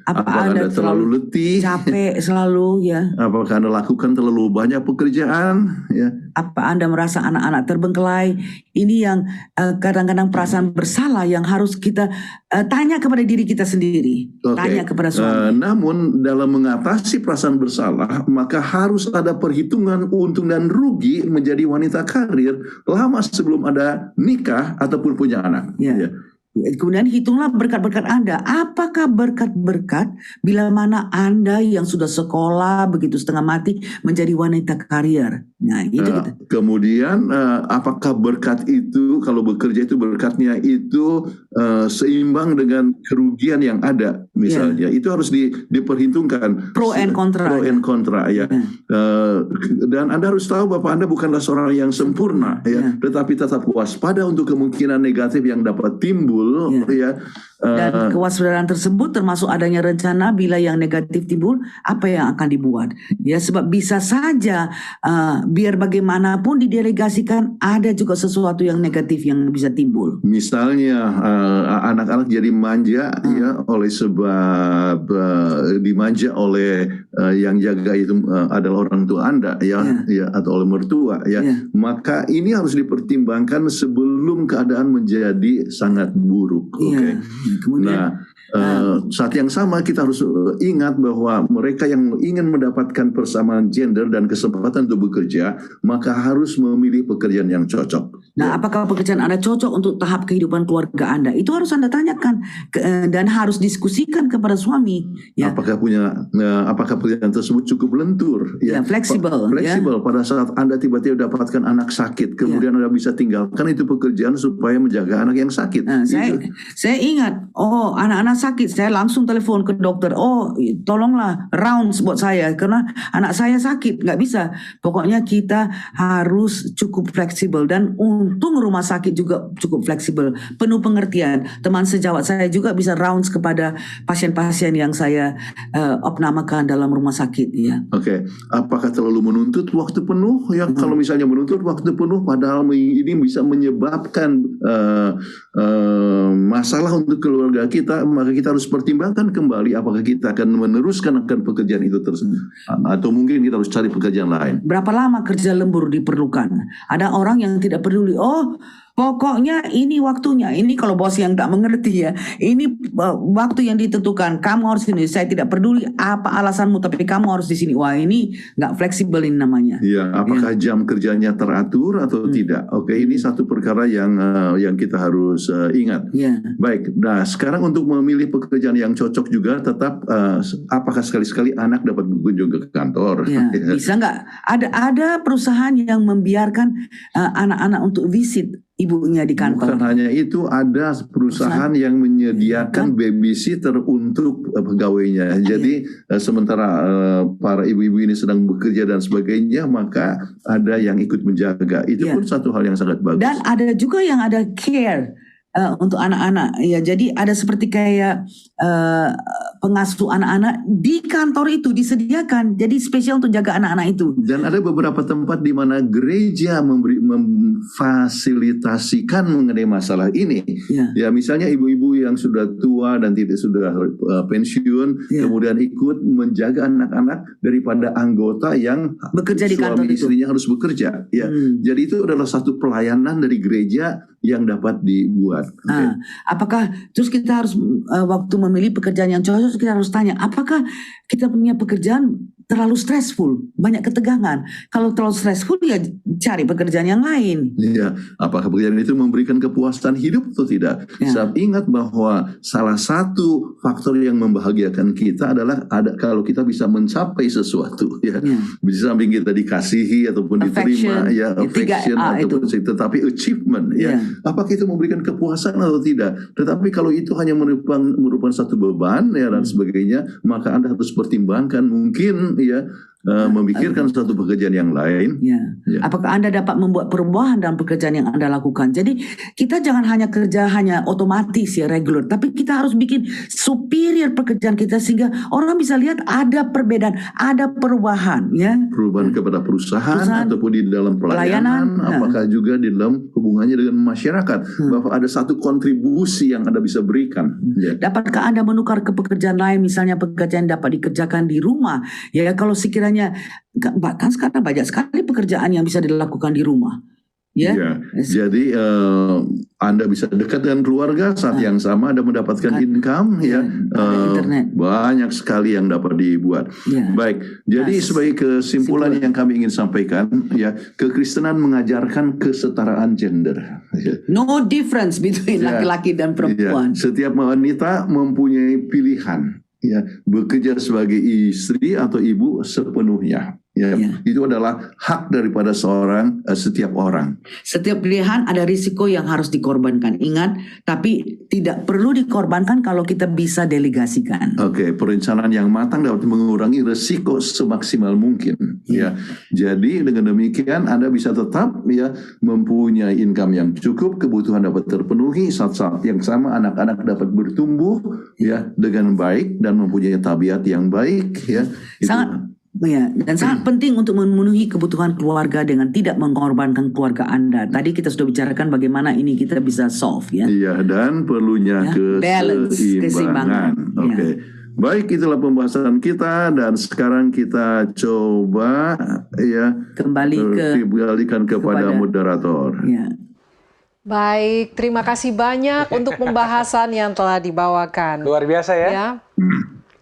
Apakah Anda terlalu letih? Capek selalu, ya. Apakah Anda lakukan terlalu banyak pekerjaan? Apa Anda merasa anak-anak terbengkelai? Ini yang kadang-kadang perasaan bersalah yang harus kita tanya kepada diri kita sendiri. Tanya kepada suami. Namun dalam mengatasi perasaan bersalah, maka harus ada perhitungan untung dan rugi menjadi wanita karir lama sebelum ada nikah ataupun punya anak. Kemudian hitunglah berkat-berkat Anda. Apakah berkat-berkat bila mana Anda yang sudah sekolah begitu setengah mati menjadi wanita karier? Nah, itu kemudian apakah berkat itu, kalau bekerja itu berkatnya itu seimbang dengan kerugian yang ada, misalnya. Itu harus diperhitungkan. Pro and kontra, ya. Dan Anda harus tahu bahwa Anda bukanlah seorang yang sempurna, ya. Tetapi tetap waspada untuk kemungkinan negatif yang dapat timbul. Dan kewaspadaan tersebut termasuk adanya rencana bila yang negatif timbul, apa yang akan dibuat. Ya, sebab bisa saja biar bagaimanapun didelegasikan ada juga sesuatu yang negatif yang bisa timbul. Misalnya anak-anak jadi manja, ya, oleh sebab dimanja oleh yang jaga itu adalah orang tua Anda, ya, atau oleh mertua, ya. Maka ini harus dipertimbangkan sebelum keadaan menjadi sangat buruk. buruk. Oke. Kemudian Saat yang sama kita harus ingat bahwa mereka yang ingin mendapatkan persamaan gender dan kesempatan untuk bekerja, maka harus memilih pekerjaan yang cocok. Nah, apakah pekerjaan Anda cocok untuk tahap kehidupan keluarga Anda? Itu harus Anda tanyakan dan harus diskusikan kepada suami. Ya. Apakah pekerjaan tersebut cukup lentur? Ya, fleksibel. Fleksibel. Pada saat Anda tiba-tiba dapatkan anak sakit, kemudian Anda bisa tinggalkan itu pekerjaan supaya menjaga anak yang sakit. Nah, saya ingat, anak-anak sakit, saya langsung telepon ke dokter. Tolonglah rounds buat saya karena anak saya sakit, nggak bisa. Pokoknya kita harus cukup fleksibel, dan untung rumah sakit juga cukup fleksibel, penuh pengertian. Teman sejawat saya juga bisa rounds kepada pasien-pasien yang saya opnamakan dalam rumah sakit. Ya. Oke. Apakah terlalu menuntut waktu penuh? Ya, kalau misalnya menuntut waktu penuh, padahal ini bisa menyebabkan masalah untuk keluarga kita, maka kita harus pertimbangkan kembali apakah kita akan meneruskan pekerjaan itu tersebut, atau mungkin kita harus cari pekerjaan lain. Berapa lama kerja lembur diperlukan? Ada orang yang tidak peduli. Pokoknya ini waktunya. Ini kalau bos yang tak mengerti ya. Ini waktu yang ditentukan. Kamu harus ini. Saya tidak peduli apa alasanmu, tapi kamu harus di sini. Wah, ini nggak fleksibel ini namanya. Ya, apakah jam kerjanya teratur atau tidak? Oke, ini satu perkara yang kita harus ingat. Ya. Baik. Nah, sekarang untuk memilih pekerjaan yang cocok juga tetap apakah sekali-sekali anak dapat berkunjung ke kantor? Ya, bisa nggak? Ada perusahaan yang membiarkan anak-anak untuk visit ibunya di kantor. Bukan hanya itu, ada perusahaan yang menyediakan babysitter untuk pegawainya. Jadi sementara para ibu-ibu ini sedang bekerja dan sebagainya, maka ada yang ikut menjaga. Itu pun satu hal yang sangat bagus. Dan ada juga yang ada care untuk anak-anak. Ya, jadi ada seperti kayak pengasuh anak-anak di kantor itu disediakan. Jadi spesial untuk jaga anak-anak itu. Dan ada beberapa tempat di mana gereja memfasilitasikan mengenai masalah ini. Ya, misalnya ibu-ibu yang sudah tua dan sudah pensiun, kemudian ikut menjaga anak-anak daripada anggota yang bekerja di kantor suami istrinya harus bekerja. Ya, jadi itu adalah satu pelayanan dari gereja yang dapat dibuat. Apakah terus kita harus waktu memilih pekerjaan yang cocok, kita harus tanya apakah kita punya pekerjaan terlalu stressful, banyak ketegangan. Kalau terlalu stressful, ya cari pekerjaan yang lain. Ya, apakah pekerjaan itu memberikan kepuasan hidup atau tidak? Sebab ingat bahwa salah satu faktor yang membahagiakan kita adalah kalau kita bisa mencapai sesuatu. Ya, bisa samping kita dikasihi ataupun diterima, affection ataupun tetapi achievement. Ya, apakah itu memberikan kepuasan atau tidak? Tetapi kalau itu hanya merupakan satu beban dan sebagainya, maka Anda harus pertimbangkan mungkin memikirkan suatu pekerjaan yang lain. Apakah Anda dapat membuat perubahan dalam pekerjaan yang Anda lakukan? Jadi kita jangan hanya kerja hanya otomatis regular, tapi kita harus bikin superior pekerjaan kita sehingga orang bisa lihat ada perbedaan, ada perubahan. Perubahan kepada perusahaan ataupun di dalam pelayanan, apakah juga di dalam hubungannya dengan masyarakat, bahwa ada satu kontribusi yang Anda bisa berikan. Dapatkah Anda menukar ke pekerjaan lain, misalnya pekerjaan dapat dikerjakan di rumah? Ya, kalau sekiranya bahkan sekarang banyak sekali pekerjaan yang bisa dilakukan di rumah. Jadi Anda bisa dekat dengan keluarga, saat yang sama Anda mendapatkan income, internet. Banyak sekali yang dapat dibuat. Baik, jadi sebagai kesimpulan yang kami ingin sampaikan, kekristenan mengajarkan kesetaraan gender. No difference between laki-laki dan perempuan. Setiap wanita mempunyai pilihan. Bekerja sebagai istri atau ibu sepenuhnya. Itu adalah hak daripada setiap orang. Setiap pilihan ada risiko yang harus dikorbankan. Ingat, tapi tidak perlu dikorbankan kalau kita bisa delegasikan. Perencanaan yang matang dapat mengurangi risiko semaksimal mungkin. Jadi dengan demikian Anda bisa tetap mempunyai income yang cukup, kebutuhan dapat terpenuhi, saat yang sama anak-anak dapat bertumbuh dengan baik dan mempunyai tabiat yang baik. Dan sangat penting untuk memenuhi kebutuhan keluarga dengan tidak mengorbankan keluarga Anda. Tadi kita sudah bicarakan bagaimana ini kita bisa solve. Dan perlunya keseimbangan. Baik, itulah pembahasan kita, dan sekarang kita coba kembalikan kepada moderator. Baik, terima kasih banyak untuk pembahasan yang telah dibawakan. Luar biasa ya. Ya,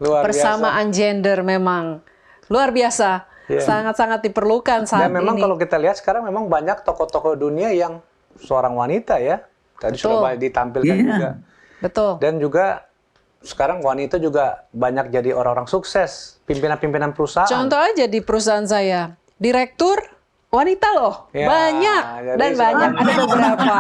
Luar persamaan gender memang luar biasa. Iya. Sangat-sangat diperlukan saat Dan memang ini. kalau kita lihat sekarang memang banyak tokoh-tokoh dunia yang seorang wanita ya. Tadi Betul. sudah banyak ditampilkan Iya. juga. Betul. Dan juga sekarang wanita juga banyak jadi orang-orang sukses, pimpinan-pimpinan perusahaan. Contoh aja di perusahaan saya, direktur wanita loh, Ya, banyak jadi dan banyak sekarang- ada beberapa.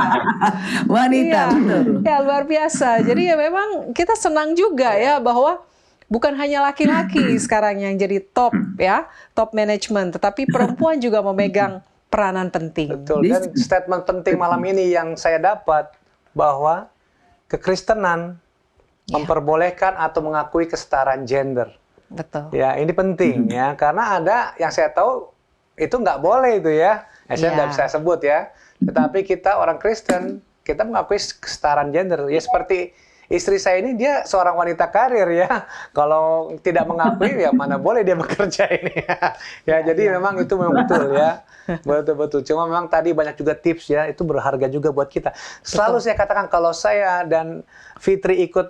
Wanita, Iya, betul. ya luar biasa. Jadi ya memang kita senang juga ya bahwa bukan hanya laki-laki sekarang yang jadi top ya, top management, tetapi perempuan juga memegang peranan penting. Betul. Dan statement penting malam ini yang saya dapat bahwa kekristenan memperbolehkan atau mengakui kesetaraan gender. Betul. Ya, ini penting ya, karena ada yang saya tahu itu nggak boleh itu ya. Saya Iya. nggak bisa sebut ya. Tetapi kita orang Kristen, kita mengakui kesetaraan gender. Ya seperti istri saya ini, dia seorang wanita karir ya. Kalau tidak mengakui ya mana boleh dia bekerja ini. Ya, jadi memang itu memang betul ya. Betul-betul. Cuma memang tadi banyak juga tips ya, itu berharga juga buat kita. Selalu saya katakan kalau saya dan Fitri ikut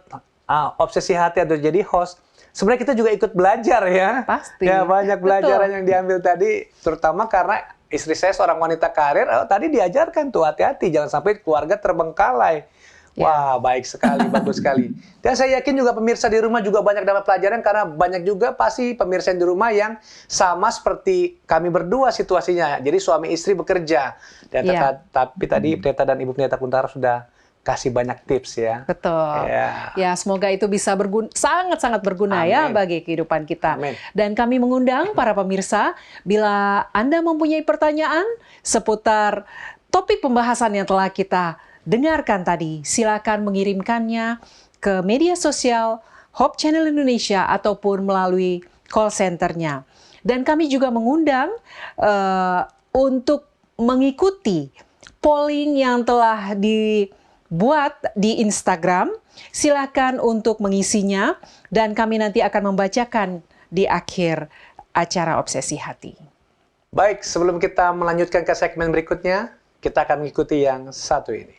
Obsesi Hati atau jadi host, sebenarnya kita juga ikut belajar ya. Pasti. Ya, banyak pelajaran Betul. yang diambil tadi, terutama karena istri saya seorang wanita karir, tadi diajarkan tuh hati-hati, jangan sampai keluarga terbengkalai. Ya. Wah, baik sekali, bagus sekali. Dan saya yakin juga pemirsa di rumah juga banyak dapat pelajaran, karena banyak juga pasti pemirsa di rumah yang sama seperti kami berdua situasinya. Jadi suami istri bekerja. Dan Ya. tapi tadi Pendeta dan Ibu Pendeta Kuntara sudah kasih banyak tips ya. Betul. Ya. Ya, semoga itu bisa sangat-sangat berguna ya Amin. bagi kehidupan kita. Amin. Dan kami mengundang para pemirsa, bila Anda mempunyai pertanyaan seputar topik pembahasan yang telah kita dengarkan tadi, silakan mengirimkannya ke media sosial Hope Channel Indonesia ataupun melalui call centernya. Dan kami juga mengundang untuk mengikuti polling yang telah dibuat di Instagram. Silakan untuk mengisinya dan kami nanti akan membacakan di akhir acara Obsesi Hati. Baik, sebelum kita melanjutkan ke segmen berikutnya, kita akan mengikuti yang satu ini.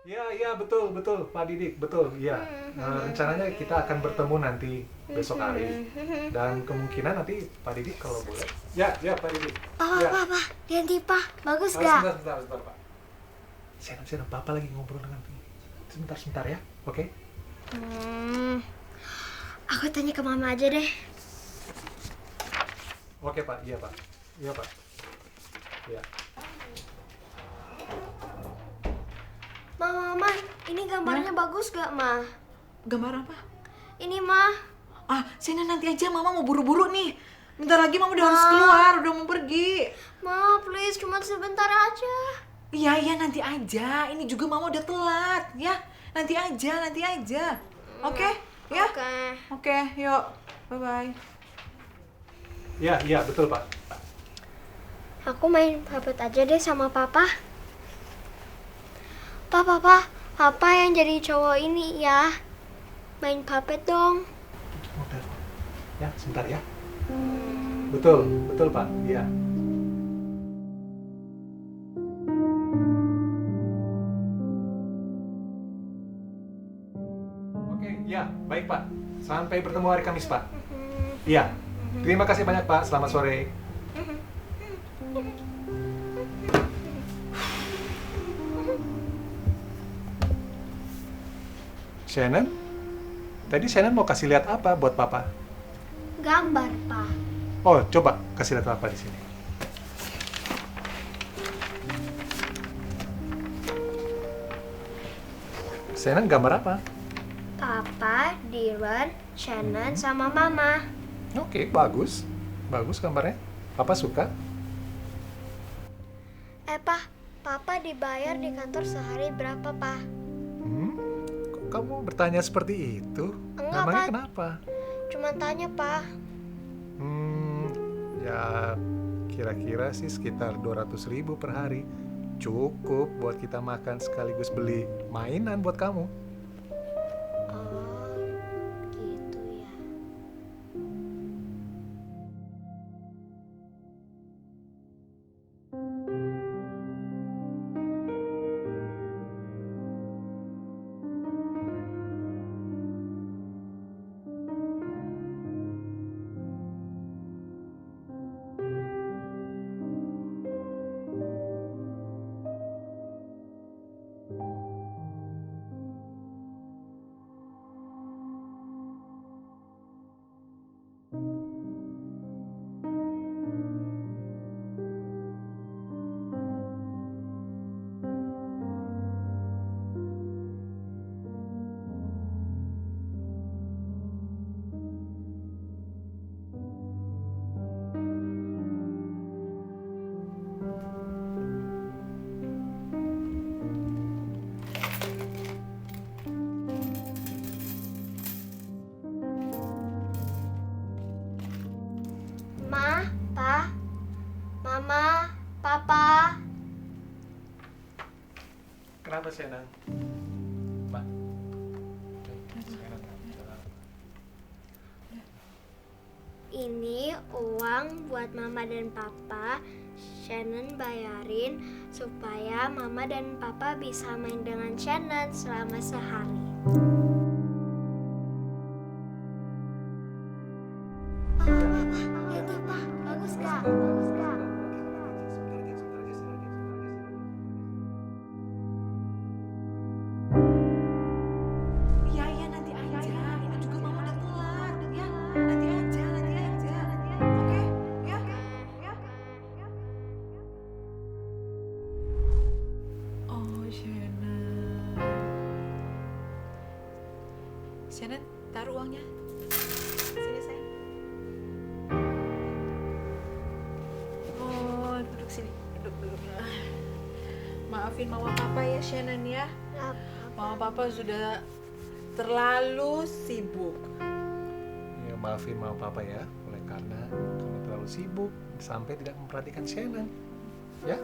Ya, betul, Pak Didik, betul, ya. Rencananya kita akan bertemu nanti besok hari, dan kemungkinan nanti Pak Didik kalau boleh. Ya, Pak Didik. Ya. Pak, ganti Pak, bagus Sebentar, gak? Pak. Saya Papa lagi ngobrol dengan sebentar ya, oke? Aku tanya ke Mama aja deh. Oke Pak, iya Pak. Ya. Mama, ini gambarnya bagus gak, Ma? Gambar apa? Ini, Ma. Sini nanti aja, Mama mau buru-buru nih. Bentar lagi Mama udah harus keluar, udah mau pergi. Ma, please, cuma sebentar aja. Iya, nanti aja. Ini juga Mama udah telat, ya. Nanti aja. Oke? Ya? Oke, yuk. Bye-bye. Ya, betul Pak. Aku main puppet aja deh sama Papa. Papa yang jadi cowok ini ya. Main puppet dong. Oke. Ya, sebentar ya. Betul Pak. Iya. Oke, ya, baik Pak. Sampai bertemu hari Kamis Pak. Iya. Terima kasih banyak Pak. Selamat sore. Shannon? Tadi Shannon mau kasih lihat apa buat Papa? Gambar, Pa. Oh, coba kasih lihat Papa di sini. Shannon gambar apa? Papa, Dylan, Shannon, sama Mama. Oke, bagus. Bagus gambarnya. Papa suka. Pa, Papa dibayar di kantor sehari berapa, Pa? Kok kamu bertanya seperti itu? Enggak, Namanya Pak. kenapa? Cuma tanya, Pa. Ya kira-kira sih sekitar 200.000 per hari. Cukup buat kita makan sekaligus beli mainan buat kamu. Oh, gitu ya. Shannon? Ma. Ini uang buat Mama dan Papa. Shannon bayarin supaya Mama dan Papa bisa main dengan Shannon selama sehari. Lihat apa? Bagus gak? Bagus gak? Iya, iya, nanti aja. Ini juga mama udah telat. Ya, nanti aja, nanti aja. Oke? Ya? Ya? Oh, Shannon. Shannon, taruh uangnya. Sini, sayang. Oh, duduk sini. Duduk, duduk. Maafin mama papa ya, Shannon ya. Mama papa sudah terlalu sibuk. Ya, maafin mama papa ya, oleh karena kamu terlalu sibuk sampai tidak memperhatikan Shannon. Ya?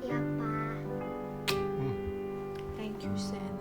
Ya, Pak. Thank you, Shannon.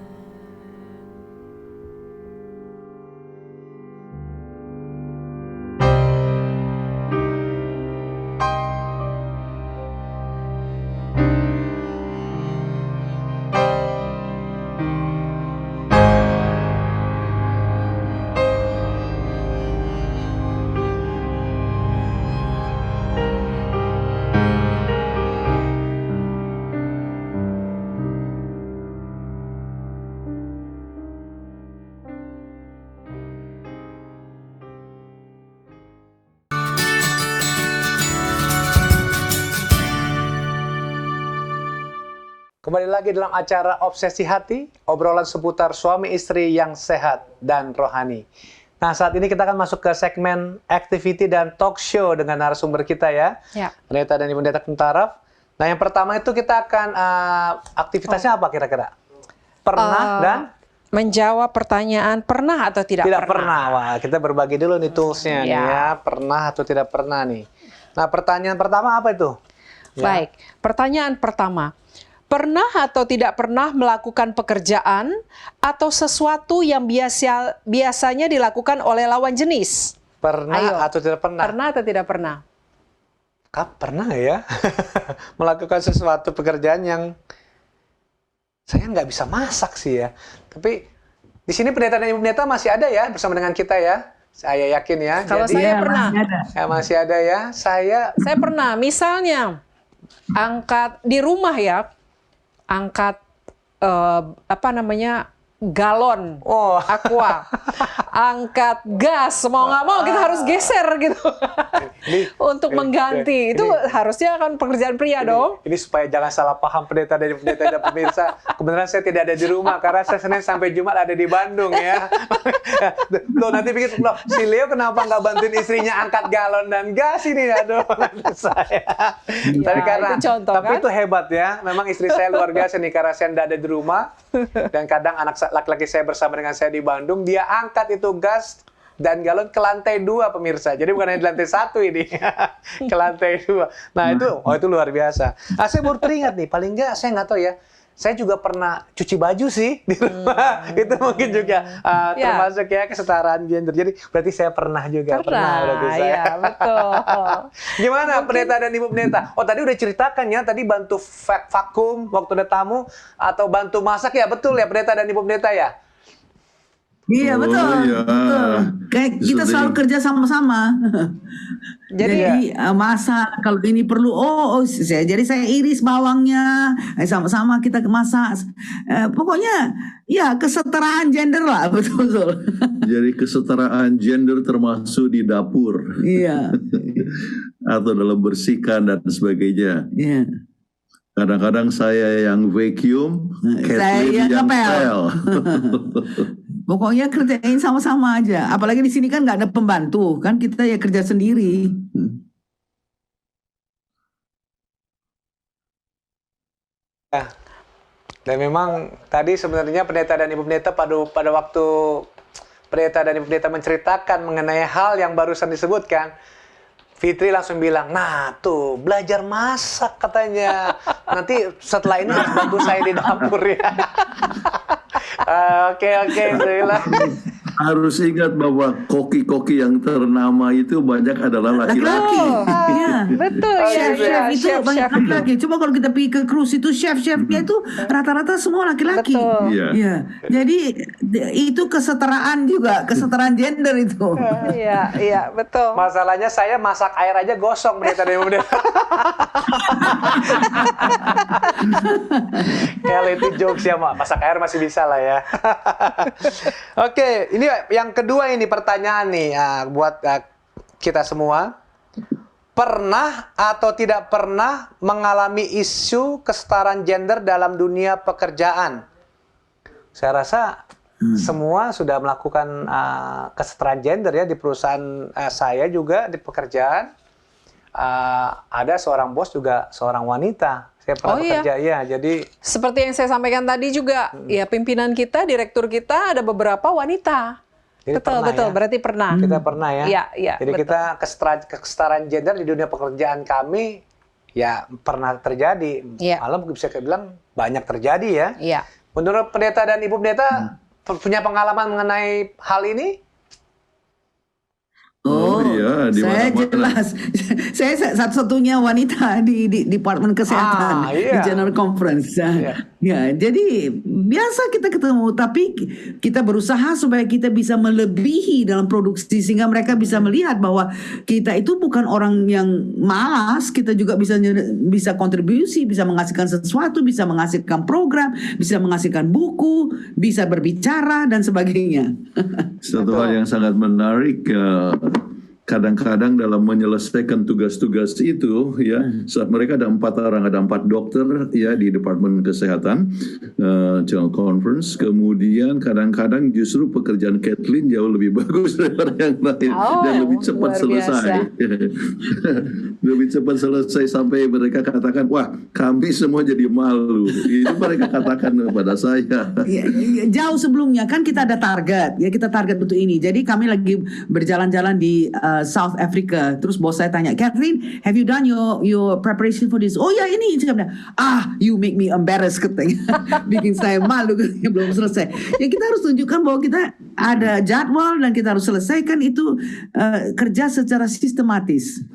Kembali lagi dalam acara Obsesi Hati, obrolan seputar suami istri yang sehat dan rohani. Nah, saat ini kita akan masuk ke segmen activity dan talk show dengan narasumber kita ya. Ya. Pendeta dan Ibu Pendeta Kentaraf. Nah, yang pertama itu kita akan aktivitasnya apa kira-kira? Pernah dan menjawab pertanyaan pernah atau tidak pernah. Wah, kita berbagi dulu nih toolsnya nih ya. Pernah atau tidak pernah nih. Nah, pertanyaan pertama apa itu? Ya. Baik, pertanyaan pertama. Pernah atau tidak pernah melakukan pekerjaan atau sesuatu yang biasanya dilakukan oleh lawan jenis? Pernah Ayo. atau tidak pernah? Pernah atau tidak pernah? Pernah ya melakukan sesuatu pekerjaan yang saya nggak bisa masak sih ya. Tapi di sini pendeta dan ibu pendeta masih ada ya bersama dengan kita ya. Saya yakin ya. Kalau Jadi, saya pernah. masih ada ya. Saya Pernah, misalnya angkat di rumah ya, angkat galon aqua, angkat gas, mau nggak mau kita harus geser gitu untuk mengganti. Itu harusnya kan pekerjaan pria dong. Ini supaya jangan salah paham pendeta dan pemirsa. Kebenaran saya tidak ada di rumah karena saya Senin sampai Jumat ada di Bandung ya. Loh, nanti pikir, loh, si Leo kenapa nggak bantuin istrinya angkat galon dan gas ini? Aduh, saya. Tapi karena itu contoh, tapi kan? itu hebat ya. Memang istri saya luar biasa nih karena saya tidak ada di rumah dan kadang anak laki-laki saya bersama dengan saya di Bandung, dia angkat itu gas dan galon ke lantai 2 pemirsa. Jadi bukan hanya di lantai 1 ini, ke lantai 2. Nah itu luar biasa. Saya baru teringat nih, paling nggak saya nggak tahu ya. Saya juga pernah cuci baju sih di rumah. Itu mungkin juga termasuk ya kesetaraan gender. Jadi berarti saya pernah juga. Pernah berarti saya. Ya, betul. Gimana pendeta dan ibu pendeta? Oh tadi udah ceritakan ya, tadi bantu vakum waktu ada tamu atau bantu masak ya, betul ya pendeta dan ibu pendeta ya? Iya betul, iya. betul. Kayak kita Sering. selalu kerja sama-sama. Jadi masak kalau ini perlu, jadi saya iris bawangnya, sama-sama kita masak. Pokoknya ya kesetaraan gender lah, betul-betul. Jadi kesetaraan gender termasuk di dapur Iya, atau dalam bersihkan dan sebagainya. iya. Kadang-kadang saya yang vacuum, Saya Kathleen yang ngepel. pel. Pokoknya kerjain sama-sama aja. Apalagi di sini kan nggak ada pembantu, kan kita ya kerja sendiri. Dan memang tadi sebenarnya pendeta dan ibu pendeta pada waktu pendeta dan ibu pendeta menceritakan mengenai hal yang barusan disebutkan, Fitri langsung bilang, nah tuh belajar masak katanya. nanti setelah ini harus bantu saya di dapur ya. Oke, Zoila. Harus ingat bahwa koki-koki yang ternama itu banyak adalah laki-laki. Iya. Betul ya. Chef-chef itu Chef-chef banyak laki-laki. Coba kalau kita pergi ke cruise itu chef-chefnya itu rata-rata semua laki-laki. Betul. Iya. Iya. Jadi itu kesetaraan juga, kesetaraan gender itu. Iya, betul. Masalahnya saya masak air aja gosong pendeta dan ibu pendeta. Reality jokes ya, Mak. Masak air masih bisa lah ya. Oke, ini yang kedua ini pertanyaan nih buat kita semua. Pernah atau tidak pernah mengalami isu kesetaraan gender dalam dunia pekerjaan? Saya rasa semua sudah melakukan kesetaraan gender ya di perusahaan saya juga di pekerjaan. Ada seorang bos juga seorang wanita. Saya pernah bekerja ya. Jadi seperti yang saya sampaikan tadi juga, ya pimpinan kita, direktur kita ada beberapa wanita. Jadi betul, ya. berarti pernah. Kita pernah ya. Iya, Jadi betul. kita kesetaraan gender di dunia pekerjaan kami ya pernah terjadi. Iya. Malah bisa bilang banyak terjadi ya. Iya. Menurut pendeta dan ibu pendeta punya pengalaman mengenai hal ini? Oh, iya, di saya mana-mana. jelas. Saya satu-satunya wanita di Departemen Kesehatan iya. di General Conference. Iya. Ya, jadi biasa kita ketemu, tapi kita berusaha supaya kita bisa melebihi dalam produksi sehingga mereka bisa melihat bahwa kita itu bukan orang yang malas, kita juga bisa kontribusi, bisa menghasilkan sesuatu, bisa menghasilkan program, bisa menghasilkan buku, bisa berbicara dan sebagainya. Satu hal yang sangat menarik, kadang-kadang dalam menyelesaikan tugas-tugas itu, ya, saat mereka ada 4 orang, ada 4 dokter, ya, di Departemen Kesehatan, General Conference. Kemudian kadang-kadang justru pekerjaan Kathleen jauh lebih bagus daripada yang lain dan lebih cepat luar selesai. Lebih cepat selesai sampai mereka katakan, wah, kami semua jadi malu. Itu mereka katakan kepada saya. Ya, jauh sebelumnya kan kita ada target, ya kita target untuk ini. Jadi kami lagi berjalan-jalan di South Africa. Terus bos saya tanya, Catherine, have you done your preparation for this? Oh ya ini. Saya bilang, you make me embarrassed katanya. Bikin saya malu katanya, belum selesai. Ya kita harus tunjukkan bahwa kita ada jadwal dan kita harus selesaikan itu kerja secara sistematis.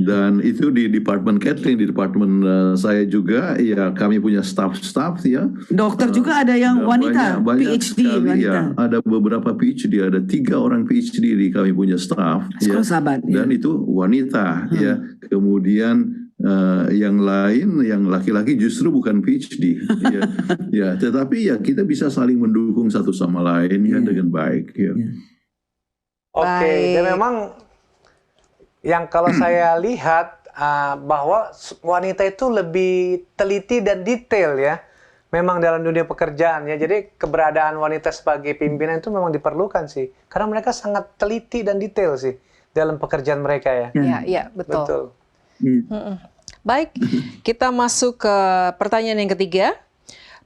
Dan itu di Departemen Kathleen, di Departemen saya juga, ya kami punya staff ya. Dokter juga ada yang wanita, banyak PhD sekali, wanita. ya. Ada beberapa PhD, ada 3 orang PhD di kami punya staff. Ya. Sahabat, Dan itu wanita, ya. Kemudian yang lain, yang laki-laki justru bukan PhD, ya. Ya, tetapi ya kita bisa saling mendukung satu sama lain ya dengan baik. Ya. Oke, dan memang yang kalau saya lihat bahwa wanita itu lebih teliti dan detail ya. Memang dalam dunia pekerjaan ya. Jadi keberadaan wanita sebagai pimpinan itu memang diperlukan sih. Karena mereka sangat teliti dan detail sih dalam pekerjaan mereka ya. Iya, betul. Betul. Baik, kita masuk ke pertanyaan yang ketiga.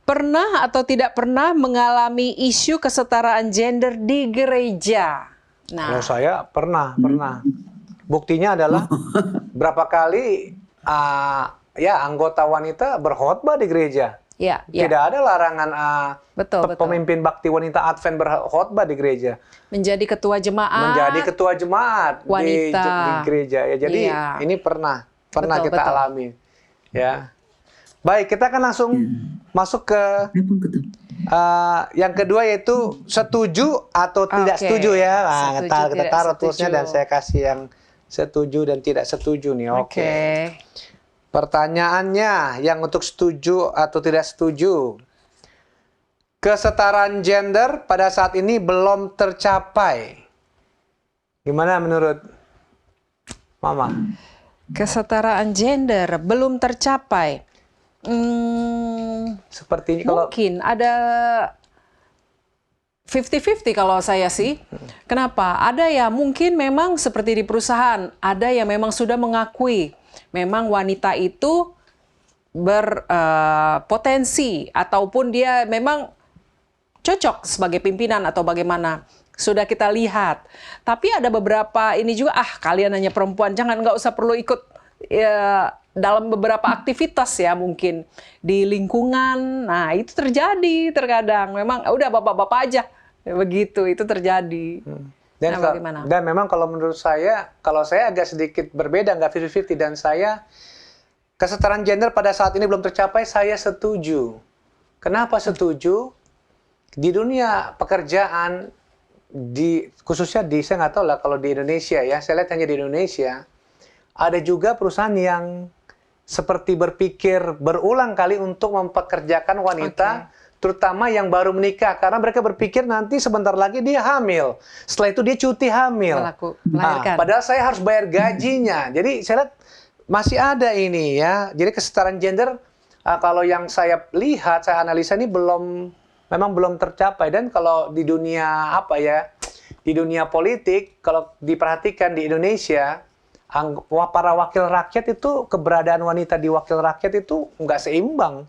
Pernah atau tidak pernah mengalami isu kesetaraan gender di gereja? Kalau saya pernah. Buktinya adalah berapa kali anggota wanita berkhotbah di gereja. Ya. Tidak ada larangan Betul. pemimpin bakti wanita Advent berkhotbah di gereja. Menjadi ketua jemaat. Wanita. di gereja. Ya, jadi ini pernah Betul, kita alami. Ya. Baik, kita akan langsung masuk ke yang kedua yaitu setuju atau tidak setuju ya. Nah, kita taruh tulisnya dan saya kasih yang setuju dan tidak setuju nih. Oke. Pertanyaannya yang untuk setuju atau tidak setuju. Kesetaraan gender pada saat ini belum tercapai. Gimana menurut Mama? Kesetaraan gender belum tercapai. Sepertinya kalau Mungkin ada 50-50 kalau saya sih. Kenapa? Ada ya mungkin memang seperti di perusahaan, ada yang memang sudah mengakui memang wanita itu berpotensi ataupun dia memang cocok sebagai pimpinan atau bagaimana. Sudah kita lihat. Tapi ada beberapa ini juga, kalian hanya perempuan, nggak usah perlu ikut dalam beberapa aktivitas ya mungkin di lingkungan. Nah, itu terjadi terkadang. Memang udah bapak-bapak aja. Begitu, itu terjadi. Dan, Nah, bagaimana? dan memang kalau menurut saya, kalau saya agak sedikit berbeda, nggak 50-50, dan saya kesetaraan gender pada saat ini belum tercapai, saya setuju. Kenapa setuju? Di dunia pekerjaan, khususnya saya nggak tahu lah kalau di Indonesia ya, saya lihat hanya di Indonesia, ada juga perusahaan yang seperti berpikir berulang kali untuk mempekerjakan wanita, terutama yang baru menikah, karena mereka berpikir nanti sebentar lagi dia hamil, setelah itu dia cuti hamil. Melahirkan. Padahal saya harus bayar gajinya. Jadi saya lihat masih ada ini ya. Jadi kesetaraan gender, kalau yang saya lihat, saya analisa ini memang belum tercapai. Dan kalau di dunia di dunia politik, kalau diperhatikan di Indonesia, para wakil rakyat itu, keberadaan wanita di wakil rakyat itu nggak seimbang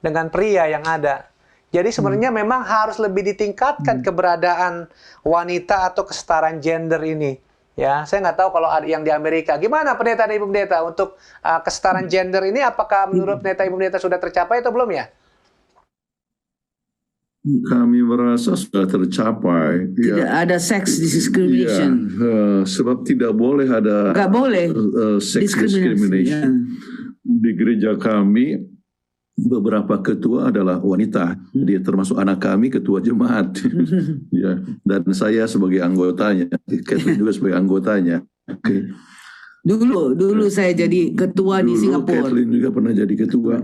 dengan pria yang ada. Jadi sebenarnya memang harus lebih ditingkatkan keberadaan wanita atau kesetaraan gender ini. Ya, saya nggak tahu kalau ada yang di Amerika. Gimana pendeta dan ibu pendeta untuk kesetaraan gender ini? Apakah menurut pendeta ibu pendeta sudah tercapai atau belum ya? Kami merasa sudah tercapai. Tidak ada sex discrimination. Ya, sebab tidak boleh ada Nggak boleh sex discrimination. Di gereja kami, beberapa ketua adalah wanita. Dia termasuk anak kami, ketua jemaat. Ya, dan saya sebagai anggotanya, Kathleen juga sebagai anggotanya. Okay. Dulu saya jadi ketua di Singapura. Kathleen juga pernah jadi ketua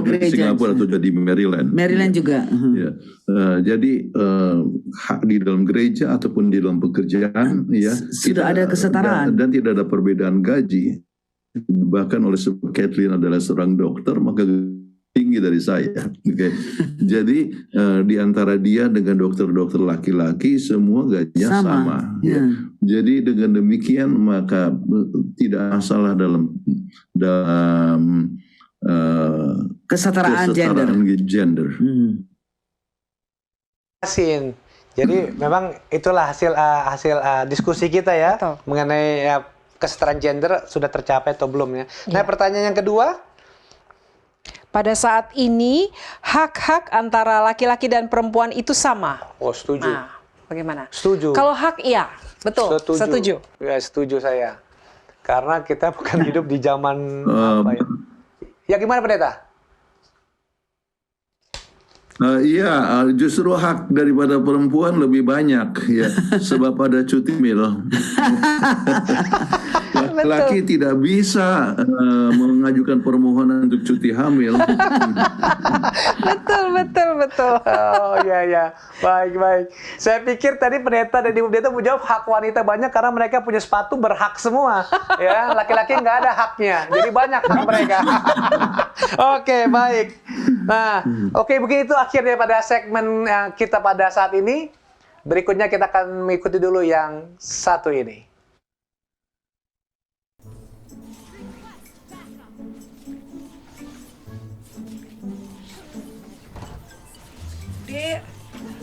di Singapura atau jadi Maryland. Maryland juga. Ya. Jadi hak di dalam gereja ataupun di dalam pekerjaan ya sudah ada kesetaraan dan tidak ada perbedaan gaji. Bahkan oleh sebab Kathleen adalah seorang dokter, maka tinggi dari saya. Okay. Jadi di antara dia dengan dokter-dokter laki-laki semua gajinya sama. Ya. Jadi dengan demikian maka tidak masalah dalam kesetaraan gender. Jadi memang itulah hasil diskusi kita ya. Betul. Mengenai kesetaraan gender sudah tercapai atau belum ya. Nah, pertanyaan yang kedua, pada saat ini hak-hak antara laki-laki dan perempuan itu sama. Oh, setuju. Nah, bagaimana? Setuju. Kalau hak iya, betul. Setuju. Ya, setuju saya. Karena kita bukan hidup di zaman apa ya. Ya gimana pendeta? Iya, justru hak daripada perempuan lebih banyak ya, sebab ada cuti hamil. Laki tidak bisa mengajukan permohonan untuk cuti hamil. Betul. Oh ya, baik. Saya pikir tadi pendeta dan ibu pendeta mau jawab hak wanita banyak karena mereka punya sepatu berhak semua. Ya, laki-laki nggak ada haknya, jadi banyak hak mereka. Oke, baik. Nah, oke, begitu akhirnya pada segmen kita pada saat ini. Berikutnya kita akan mengikuti dulu yang satu ini. Dek,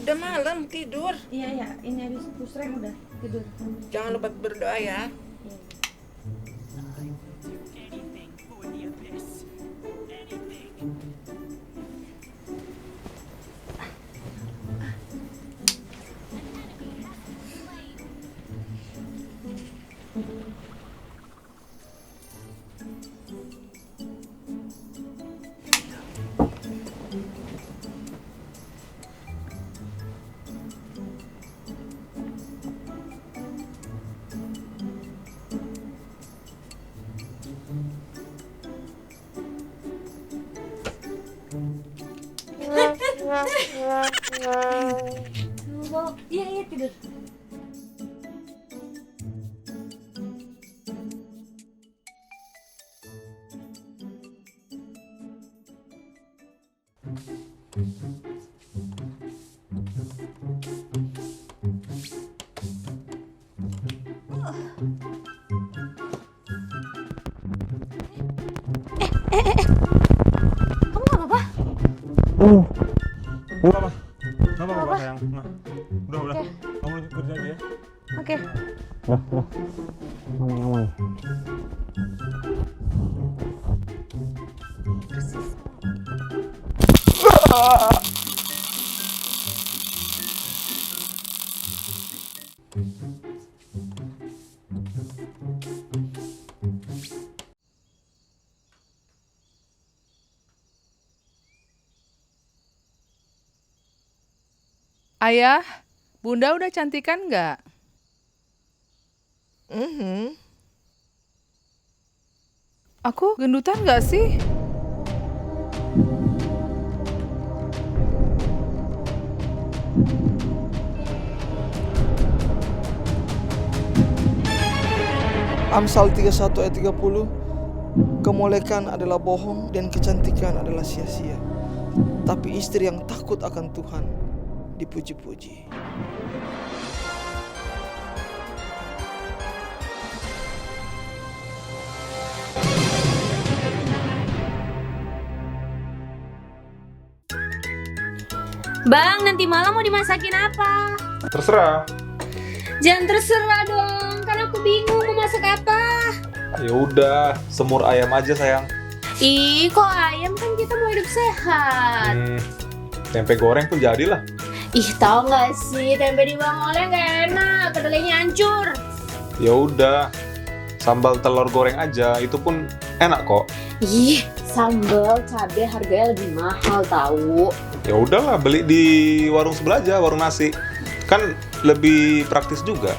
udah malam tidur. Iya, ini habis pusreng udah tidur. Jangan lupa berdoa ya. Iya tidur. Kamu nggak apa-apa? Nggak apa-apa sayang. Nah, udah. Kamu lanjut kerja aja ya. Oke. Aman. Ayah, Bunda udah cantikan nggak? Aku gendutan nggak sih? Amsal 31 ayat 30, kemolekan adalah bohong dan kecantikan adalah sia-sia. Tapi istri yang takut akan Tuhan dipuji-puji. Bang, nanti malam mau dimasakin apa? Terserah. Jangan terserah dong, karena aku bingung mau masak apa. Ya udah, semur ayam aja sayang. Ih, kok ayam, kan kita mau hidup sehat. Tempe goreng pun jadilah. Ih, tahu nggak sih, tempe di Bang Oleh nggak enak, kedelainya hancur. Ya udah, sambal telur goreng aja, itu pun enak kok. Ih, sambal cabai harganya lebih mahal tahu. Ya udahlah, beli di warung sebelah aja, warung nasi. Kan lebih praktis juga.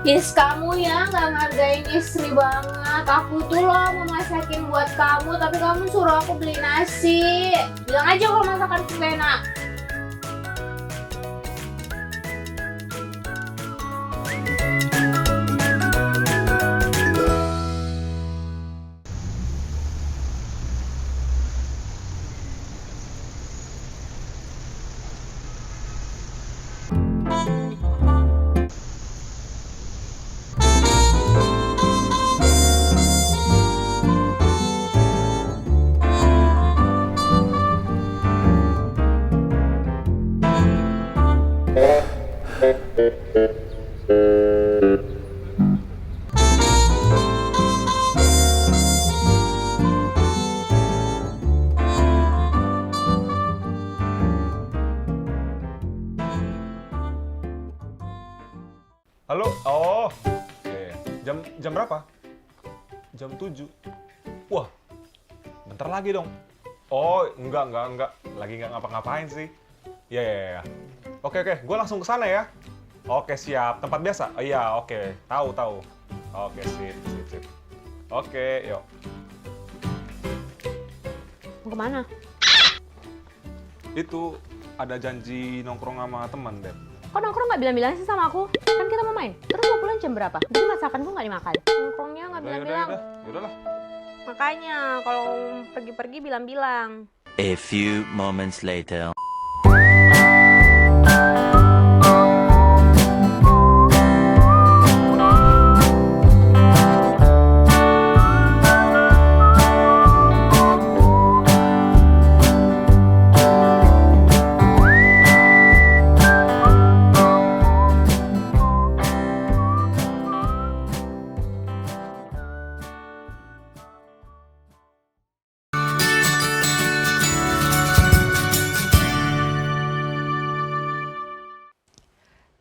Yes, kamu ya nggak ngargain istri banget. Aku tuh loh mau masakin buat kamu, tapi kamu suruh aku beli nasi. Bilang aja kalau masakan nggak enak. Halo? Oh, oke. Jam berapa? Jam 7. Wah, bentar lagi dong. Oh, enggak. Lagi nggak ngapa-ngapain sih. Ya. Oke, gue langsung ke sana ya. Oke, siap. Tempat biasa? Oh iya, oke. Tahu. Oke, sip. Oke, yuk. Mau kemana? Itu ada janji nongkrong sama teman, Dep. Kok nongkrong nggak bilang-bilang sih sama aku? Kan kita mau main. Terus mau pulang jam berapa? Jadi masakanku nggak dimakan. Nongkrongnya nggak bilang-bilang. Yaudahlah. Makanya kalau pergi-pergi bilang-bilang. A few moments later.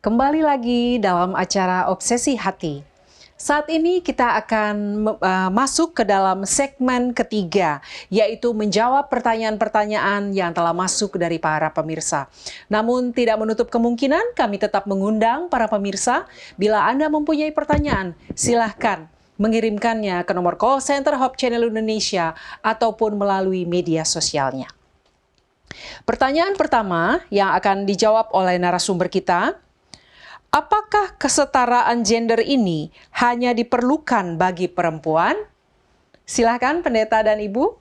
Kembali lagi dalam acara Obsesi Hati. Saat ini kita akan masuk ke dalam segmen ketiga, yaitu menjawab pertanyaan-pertanyaan yang telah masuk dari para pemirsa. Namun tidak menutup kemungkinan kami tetap mengundang para pemirsa, bila Anda mempunyai pertanyaan, silahkan mengirimkannya ke nomor call center Hope Channel Indonesia ataupun melalui media sosialnya. Pertanyaan pertama yang akan dijawab oleh narasumber kita, apakah kesetaraan gender ini hanya diperlukan bagi perempuan? Silakan Pendeta dan Ibu.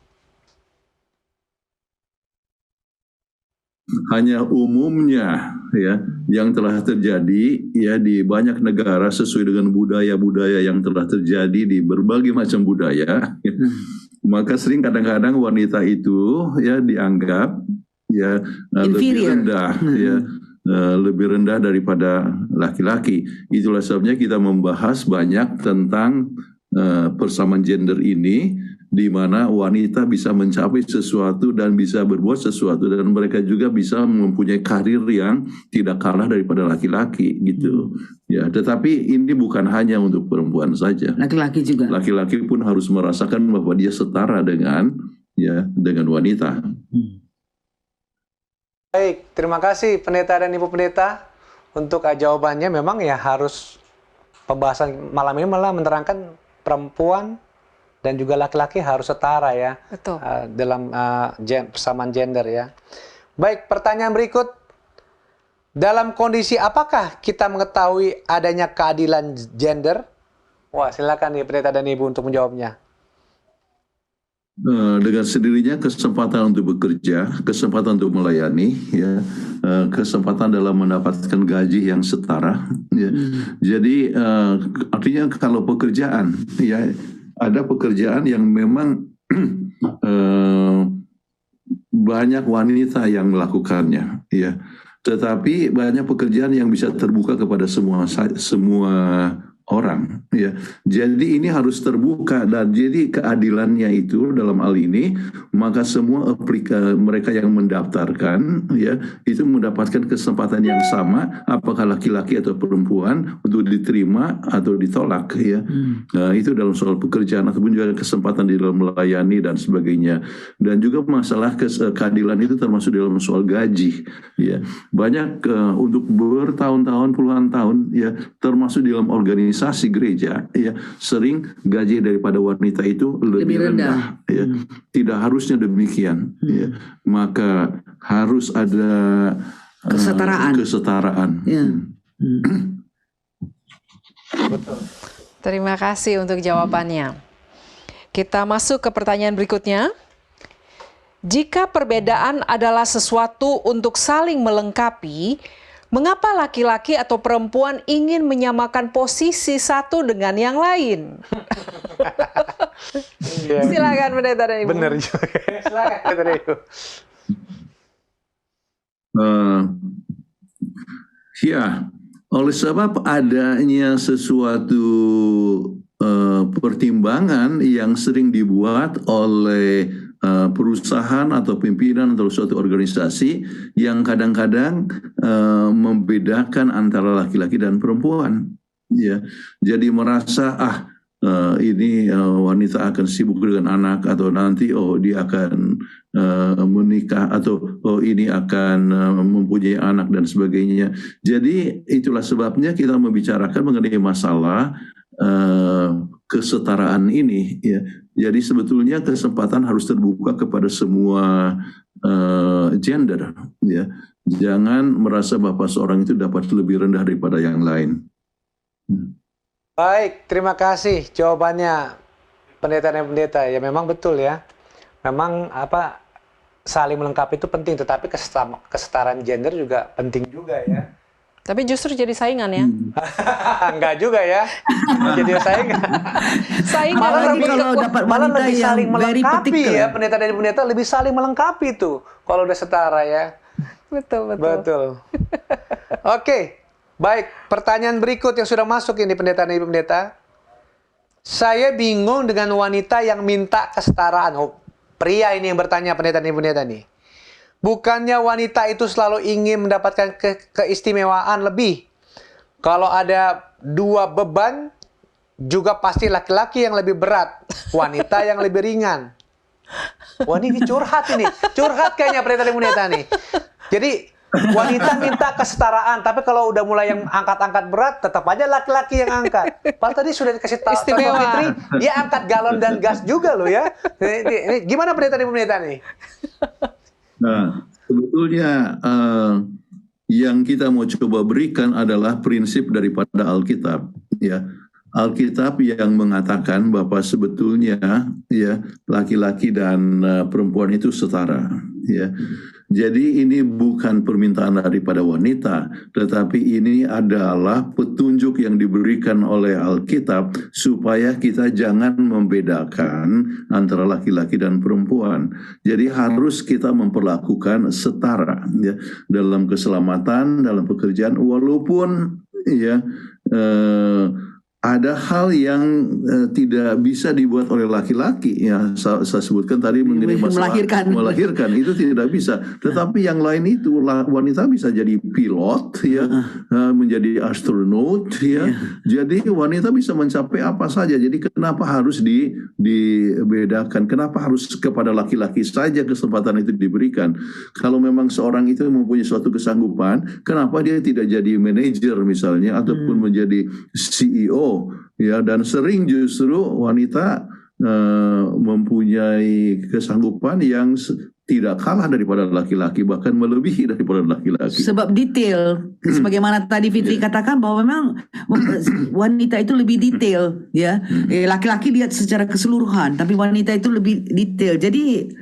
Hanya umumnya ya yang telah terjadi ya di banyak negara sesuai dengan budaya-budaya yang telah terjadi di berbagai macam budaya. Ya. Maka sering kadang-kadang wanita itu ya dianggap ya lebih rendah ya. Lebih rendah daripada laki-laki. Itulah sebabnya kita membahas banyak tentang persamaan gender ini di mana wanita bisa mencapai sesuatu dan bisa berbuat sesuatu, dan mereka juga bisa mempunyai karir yang tidak kalah daripada laki-laki gitu. Ya, tetapi ini bukan hanya untuk perempuan saja. Laki-laki juga. Laki-laki pun harus merasakan bahwa dia setara dengan wanita. Baik, terima kasih pendeta dan ibu pendeta untuk jawabannya. Memang ya harus pembahasan malam ini malah menerangkan perempuan dan juga laki-laki harus setara ya. Betul. Dalam persamaan gender ya. Baik, pertanyaan berikut. Dalam kondisi apakah kita mengetahui adanya keadilan gender? Wah, silakan nih pendeta dan ibu untuk menjawabnya. Dengan sendirinya kesempatan untuk bekerja, kesempatan untuk melayani, ya, kesempatan dalam mendapatkan gaji yang setara. Ya. Jadi artinya kalau pekerjaan, ya, ada pekerjaan yang memang banyak wanita yang melakukannya, ya. Tetapi banyak pekerjaan yang bisa terbuka kepada semua orang, ya. Jadi ini harus terbuka, dan jadi keadilannya itu dalam hal ini, maka semua mereka yang mendaftarkan, ya, itu mendapatkan kesempatan yang sama, apakah laki-laki atau perempuan, untuk diterima atau ditolak, ya. Nah, itu dalam soal pekerjaan ataupun juga kesempatan di dalam melayani dan sebagainya. Dan juga masalah keadilan itu termasuk dalam soal gaji, ya. Banyak untuk bertahun-tahun, puluhan tahun, ya, termasuk dalam organisasi gereja, ya, sering gaji daripada wanita itu lebih rendah, ya. Tidak harusnya demikian, ya. Maka harus ada kesetaraan. Ya. Betul. Terima kasih untuk jawabannya. Kita masuk ke pertanyaan berikutnya. Jika perbedaan adalah sesuatu untuk saling melengkapi, mengapa laki-laki atau perempuan ingin menyamakan posisi satu dengan yang lain? Silakan pendeta dan ibu. Benar juga. Silakan pendeta dan ibu. Ya, oleh sebab adanya sesuatu pertimbangan yang sering dibuat oleh perusahaan atau pimpinan atau suatu organisasi yang kadang-kadang membedakan antara laki-laki dan perempuan, ya. Jadi merasa ini wanita akan sibuk dengan anak, atau nanti dia akan menikah, atau ini akan mempunyai anak dan sebagainya. Jadi itulah sebabnya kita membicarakan mengenai masalah kesetaraan ini, ya. Jadi sebetulnya kesempatan harus terbuka kepada semua gender, ya. Jangan merasa bahwa seorang itu dapat lebih rendah daripada yang lain. Baik, terima kasih jawabannya pendeta dan pendeta. Ya memang betul ya. Memang saling melengkapi itu penting, tetapi kesetaraan gender juga penting juga ya. Tapi justru jadi saingan ya? Enggak juga ya. Jadi saingan. Malah kalau dapat wanita lebih yang saling very melengkapi particular. ya, pendeta dan pendeta lebih saling melengkapi tuh kalau udah setara ya. Betul. Oke, baik. Pertanyaan berikut yang sudah masuk ini pendeta dan ibu pendeta. Saya bingung dengan wanita yang minta kesetaraan. Pria ini yang bertanya pendeta dan ibu pendeta nih. Bukannya wanita itu selalu ingin mendapatkan keistimewaan lebih. Kalau ada dua beban, juga pasti laki-laki yang lebih berat, wanita yang lebih ringan. Wah, ini curhat ini. Curhat kayaknya pendeta dan pendeta nih. Jadi wanita minta kesetaraan, tapi kalau udah mulai yang angkat-angkat berat, tetap aja laki-laki yang angkat. Padahal tadi sudah dikasih tahu Fitri, dia angkat galon dan gas juga loh ya. Ini gimana pendeta dan pendeta nih? Nah, sebetulnya yang kita mau coba berikan adalah prinsip daripada Alkitab, ya. Alkitab yang mengatakan bahwa sebetulnya, ya, laki-laki dan perempuan itu setara, ya. Jadi ini bukan permintaan daripada wanita, tetapi ini adalah petunjuk yang diberikan oleh Alkitab supaya kita jangan membedakan antara laki-laki dan perempuan. Jadi harus kita memperlakukan setara, ya, dalam keselamatan, dalam pekerjaan, walaupun, ya, ada hal yang tidak bisa dibuat oleh laki-laki, ya saya sebutkan tadi mengenai masalah melahirkan itu tidak bisa. Tetapi yang lain itu wanita bisa jadi pilot, ya, menjadi astronot, ya. Jadi wanita bisa mencapai apa saja. Jadi kenapa harus dibedakan? Kenapa harus kepada laki-laki saja kesempatan itu diberikan? Kalau memang seorang itu mempunyai suatu kesanggupan, kenapa dia tidak jadi manajer misalnya ataupun menjadi CEO? Ya, dan sering justru wanita mempunyai kesanggupan yang tidak kalah daripada laki-laki, bahkan melebihi daripada laki-laki. Sebab detail, sebagaimana tadi Fitri katakan bahwa memang wanita itu lebih detail, ya. Laki-laki lihat secara keseluruhan, tapi wanita itu lebih detail. Jadi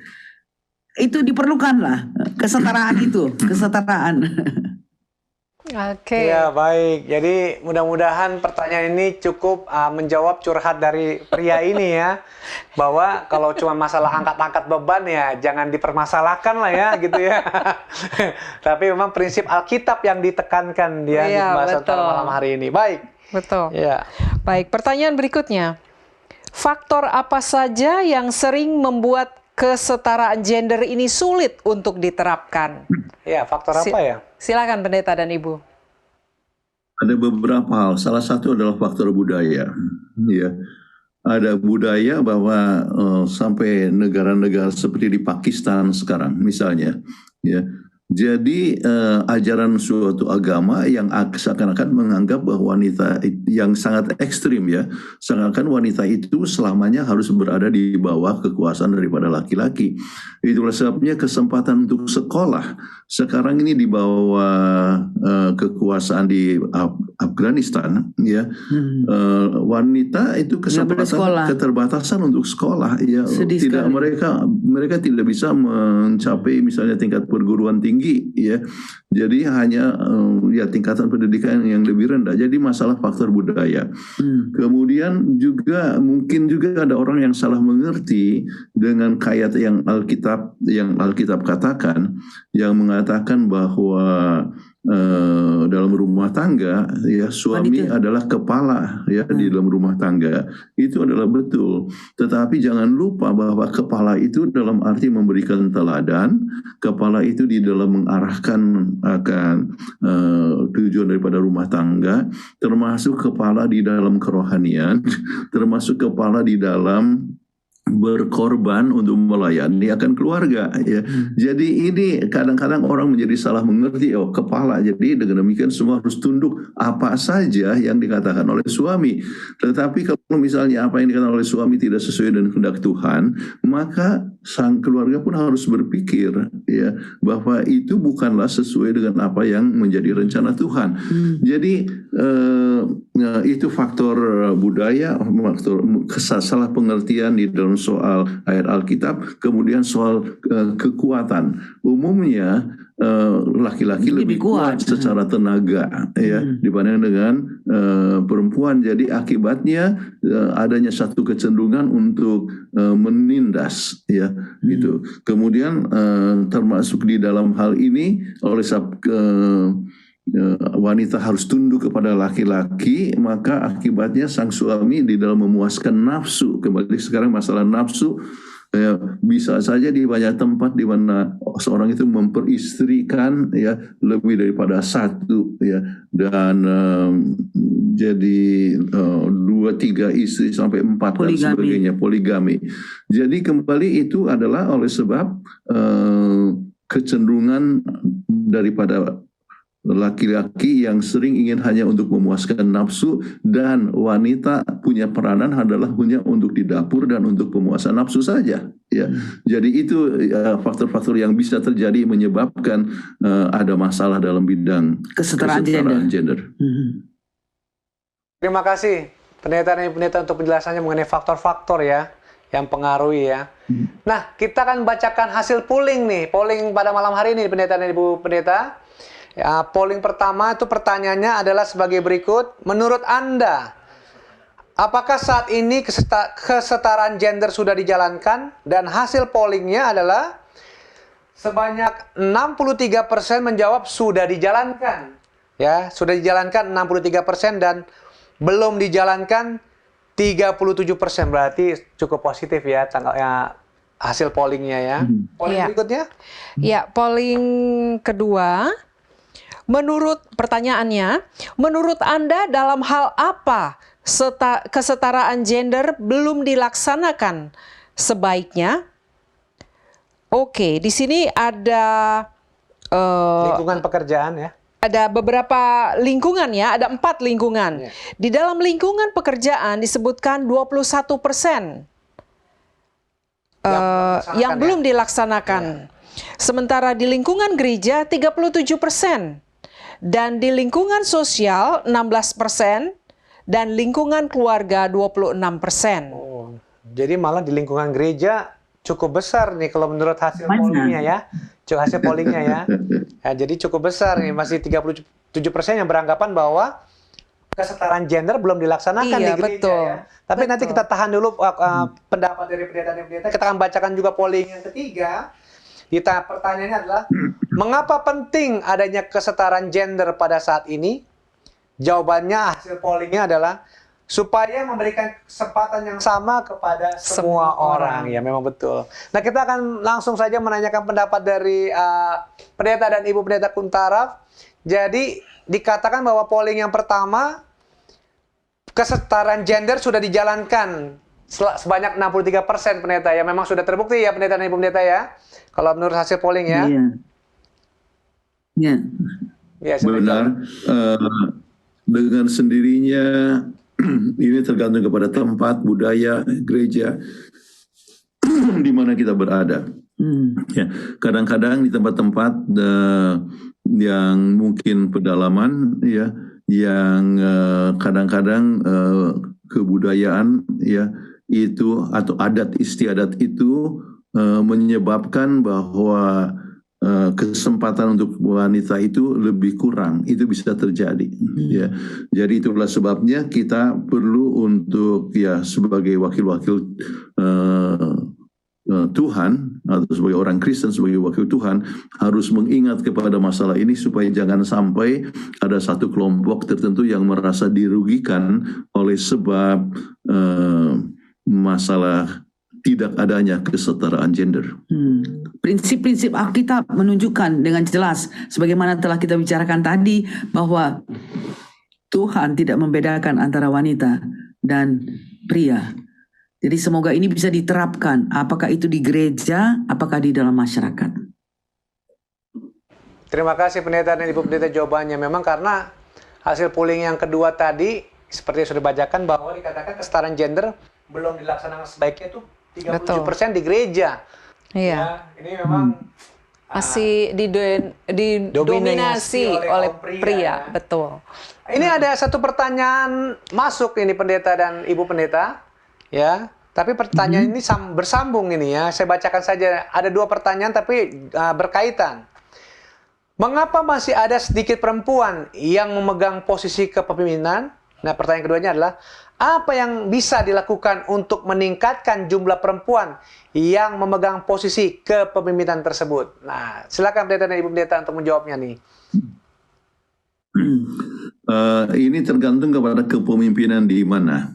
itu diperlukanlah kesetaraan itu, kesetaraan. Oke. Ya, baik. Jadi mudah-mudahan pertanyaan ini cukup menjawab curhat dari pria ini ya. Bahwa kalau cuma masalah angkat-angkat beban ya jangan dipermasalahkan lah ya gitu ya. Tapi memang prinsip Alkitab yang ditekankan dia di pembahasan pada malam hari ini. Baik. Betul. Ya. Baik, pertanyaan berikutnya. Faktor apa saja yang sering membuat kesetaraan gender ini sulit untuk diterapkan? Ya, faktor apa ya? Silakan Pendeta dan Ibu. Ada beberapa hal. Salah satu adalah faktor budaya. Ya, ada budaya bahwa sampai negara-negara seperti di Pakistan sekarang, misalnya, ya. Jadi ajaran suatu agama yang seakan-akan menganggap bahwa wanita yang sangat ekstrim, ya, seakan-akan wanita itu selamanya harus berada di bawah kekuasaan daripada laki-laki. Itulah sebabnya kesempatan untuk sekolah sekarang ini di bawah kekuasaan di Afghanistan, ya. Wanita itu kesempatan keterbatasan untuk sekolah, ya. Tidak, mereka tidak bisa mencapai misalnya tingkat perguruan tinggi, ya. Jadi hanya ya tingkatan pendidikan yang lebih rendah. Jadi masalah faktor budaya. Kemudian juga mungkin juga ada orang yang salah mengerti dengan ayat yang Alkitab katakan, yang mengatakan bahwa dalam rumah tangga, ya, suami adalah kepala, ya, di dalam rumah tangga. Itu adalah betul. Tetapi jangan lupa bahwa kepala itu dalam arti memberikan teladan, kepala itu di dalam mengarahkan akan tujuan daripada rumah tangga, termasuk kepala di dalam kerohanian, termasuk kepala di dalam berkorban untuk melayani akan keluarga, ya. Jadi ini kadang-kadang orang menjadi salah mengerti, oh kepala, jadi dengan demikian semua harus tunduk apa saja yang dikatakan oleh suami. Tetapi kalau misalnya apa yang dikatakan oleh suami tidak sesuai dengan kehendak Tuhan, maka sang keluarga pun harus berpikir, ya, bahwa itu bukanlah sesuai dengan apa yang menjadi rencana Tuhan. Jadi itu faktor budaya, faktor salah pengertian di dalam soal ayat Alkitab. Kemudian soal kekuatan, umumnya laki-laki lebih kuat secara tenaga, ya, dibanding dengan perempuan. Jadi akibatnya adanya satu kecenderungan untuk menindas, ya, gitu. Kemudian termasuk di dalam hal ini oleh wanita harus tunduk kepada laki-laki, maka akibatnya sang suami di dalam memuaskan nafsu. Kembali sekarang masalah nafsu, ya, bisa saja di banyak tempat di mana seorang itu memperistrikan, ya, lebih daripada satu, ya, dan jadi 2-3 istri sampai 4 dan sebagainya, poligami. Jadi kembali itu adalah oleh sebab kecenderungan daripada laki-laki yang sering ingin hanya untuk memuaskan nafsu, dan wanita punya peranan adalah punya untuk di dapur dan untuk pemuasan nafsu saja, ya. Jadi itu faktor-faktor yang bisa terjadi menyebabkan ada masalah dalam bidang kesetaraan gender. Terima kasih pendeta dan pendeta untuk penjelasannya mengenai faktor-faktor, ya, yang pengaruhi, ya. Nah, kita akan bacakan hasil polling nih, polling pada malam hari ini, pendeta dan Ibu Pendeta. Ya, polling pertama itu pertanyaannya adalah sebagai berikut. Menurut Anda, apakah saat ini kesetaraan gender sudah dijalankan? Dan hasil pollingnya adalah sebanyak 63% menjawab sudah dijalankan. Ya, sudah dijalankan 63%, dan belum dijalankan 37%, berarti cukup positif ya tanggalnya hasil pollingnya ya. Polling berikutnya? Ya, polling kedua. Menurut pertanyaannya, menurut Anda dalam hal apa kesetaraan gender belum dilaksanakan sebaiknya? Oke, di sini ada lingkungan pekerjaan ya. Ada beberapa lingkungan ya, ada 4 lingkungan. Di dalam lingkungan pekerjaan disebutkan 21% yang belum dilaksanakan. Sementara di lingkungan gereja 37%. Dan di lingkungan sosial 16%. Dan lingkungan keluarga 26%. Oh, jadi malah di lingkungan gereja cukup besar nih kalau menurut hasil pollingnya ya. Hasil pollingnya ya. Jadi cukup besar nih, masih 37% yang beranggapan bahwa kesetaraan gender belum dilaksanakan di gereja ya. Tapi nanti kita tahan dulu pendapat dari pendeta-pendeta. Kita akan bacakan juga polling yang ketiga. Pertanyaannya adalah, mengapa penting adanya kesetaraan gender pada saat ini? Jawabannya hasil pollingnya adalah supaya memberikan kesempatan yang sama kepada semua orang. Ya, memang betul. Nah, kita akan langsung saja menanyakan pendapat dari pendeta dan Ibu Pendeta Kuntaraf. Jadi, dikatakan bahwa polling yang pertama, kesetaraan gender sudah dijalankan sebanyak 63% pendeta ya. Memang sudah terbukti ya pendeta dan Ibu Pendeta ya. Kalau menurut hasil polling ya. Iya. Ya, benar. Dengan sendirinya ini tergantung kepada tempat, budaya, gereja di mana kita berada. Ya, kadang-kadang di tempat-tempat yang mungkin pedalaman, ya, yang kadang-kadang kebudayaan, ya, itu atau adat istiadat itu menyebabkan bahwa kesempatan untuk wanita itu lebih kurang, itu bisa terjadi. Ya, jadi itulah sebabnya kita perlu untuk ya sebagai wakil-wakil Tuhan atau sebagai orang Kristen, sebagai wakil Tuhan harus mengingat kepada masalah ini supaya jangan sampai ada satu kelompok tertentu yang merasa dirugikan oleh sebab masalah tidak adanya kesetaraan gender. Prinsip-prinsip Alkitab menunjukkan dengan jelas, sebagaimana telah kita bicarakan tadi, bahwa Tuhan tidak membedakan antara wanita dan pria. Jadi semoga ini bisa diterapkan, apakah itu di gereja, apakah di dalam masyarakat. Terima kasih pendeta dan Ibu Pendeta jawabannya. Memang karena hasil polling yang kedua tadi, seperti yang sudah dibacakan, bahwa dikatakan kesetaraan gender belum dilaksanakan sebaiknya itu 37% di gereja. Iya. Ya, ini memang masih didominasi oleh pria. Betul. Ini ada satu pertanyaan masuk ini pendeta dan Ibu Pendeta, ya. Tapi pertanyaan ini bersambung ini ya. Saya bacakan saja. Ada 2 pertanyaan tapi berkaitan. Mengapa masih ada sedikit perempuan yang memegang posisi kepemimpinan? Nah, pertanyaan keduanya adalah, apa yang bisa dilakukan untuk meningkatkan jumlah perempuan yang memegang posisi kepemimpinan tersebut? Nah, silakan pendeta dan Ibu Pendeta untuk menjawabnya nih. Ini tergantung kepada kepemimpinan di mana.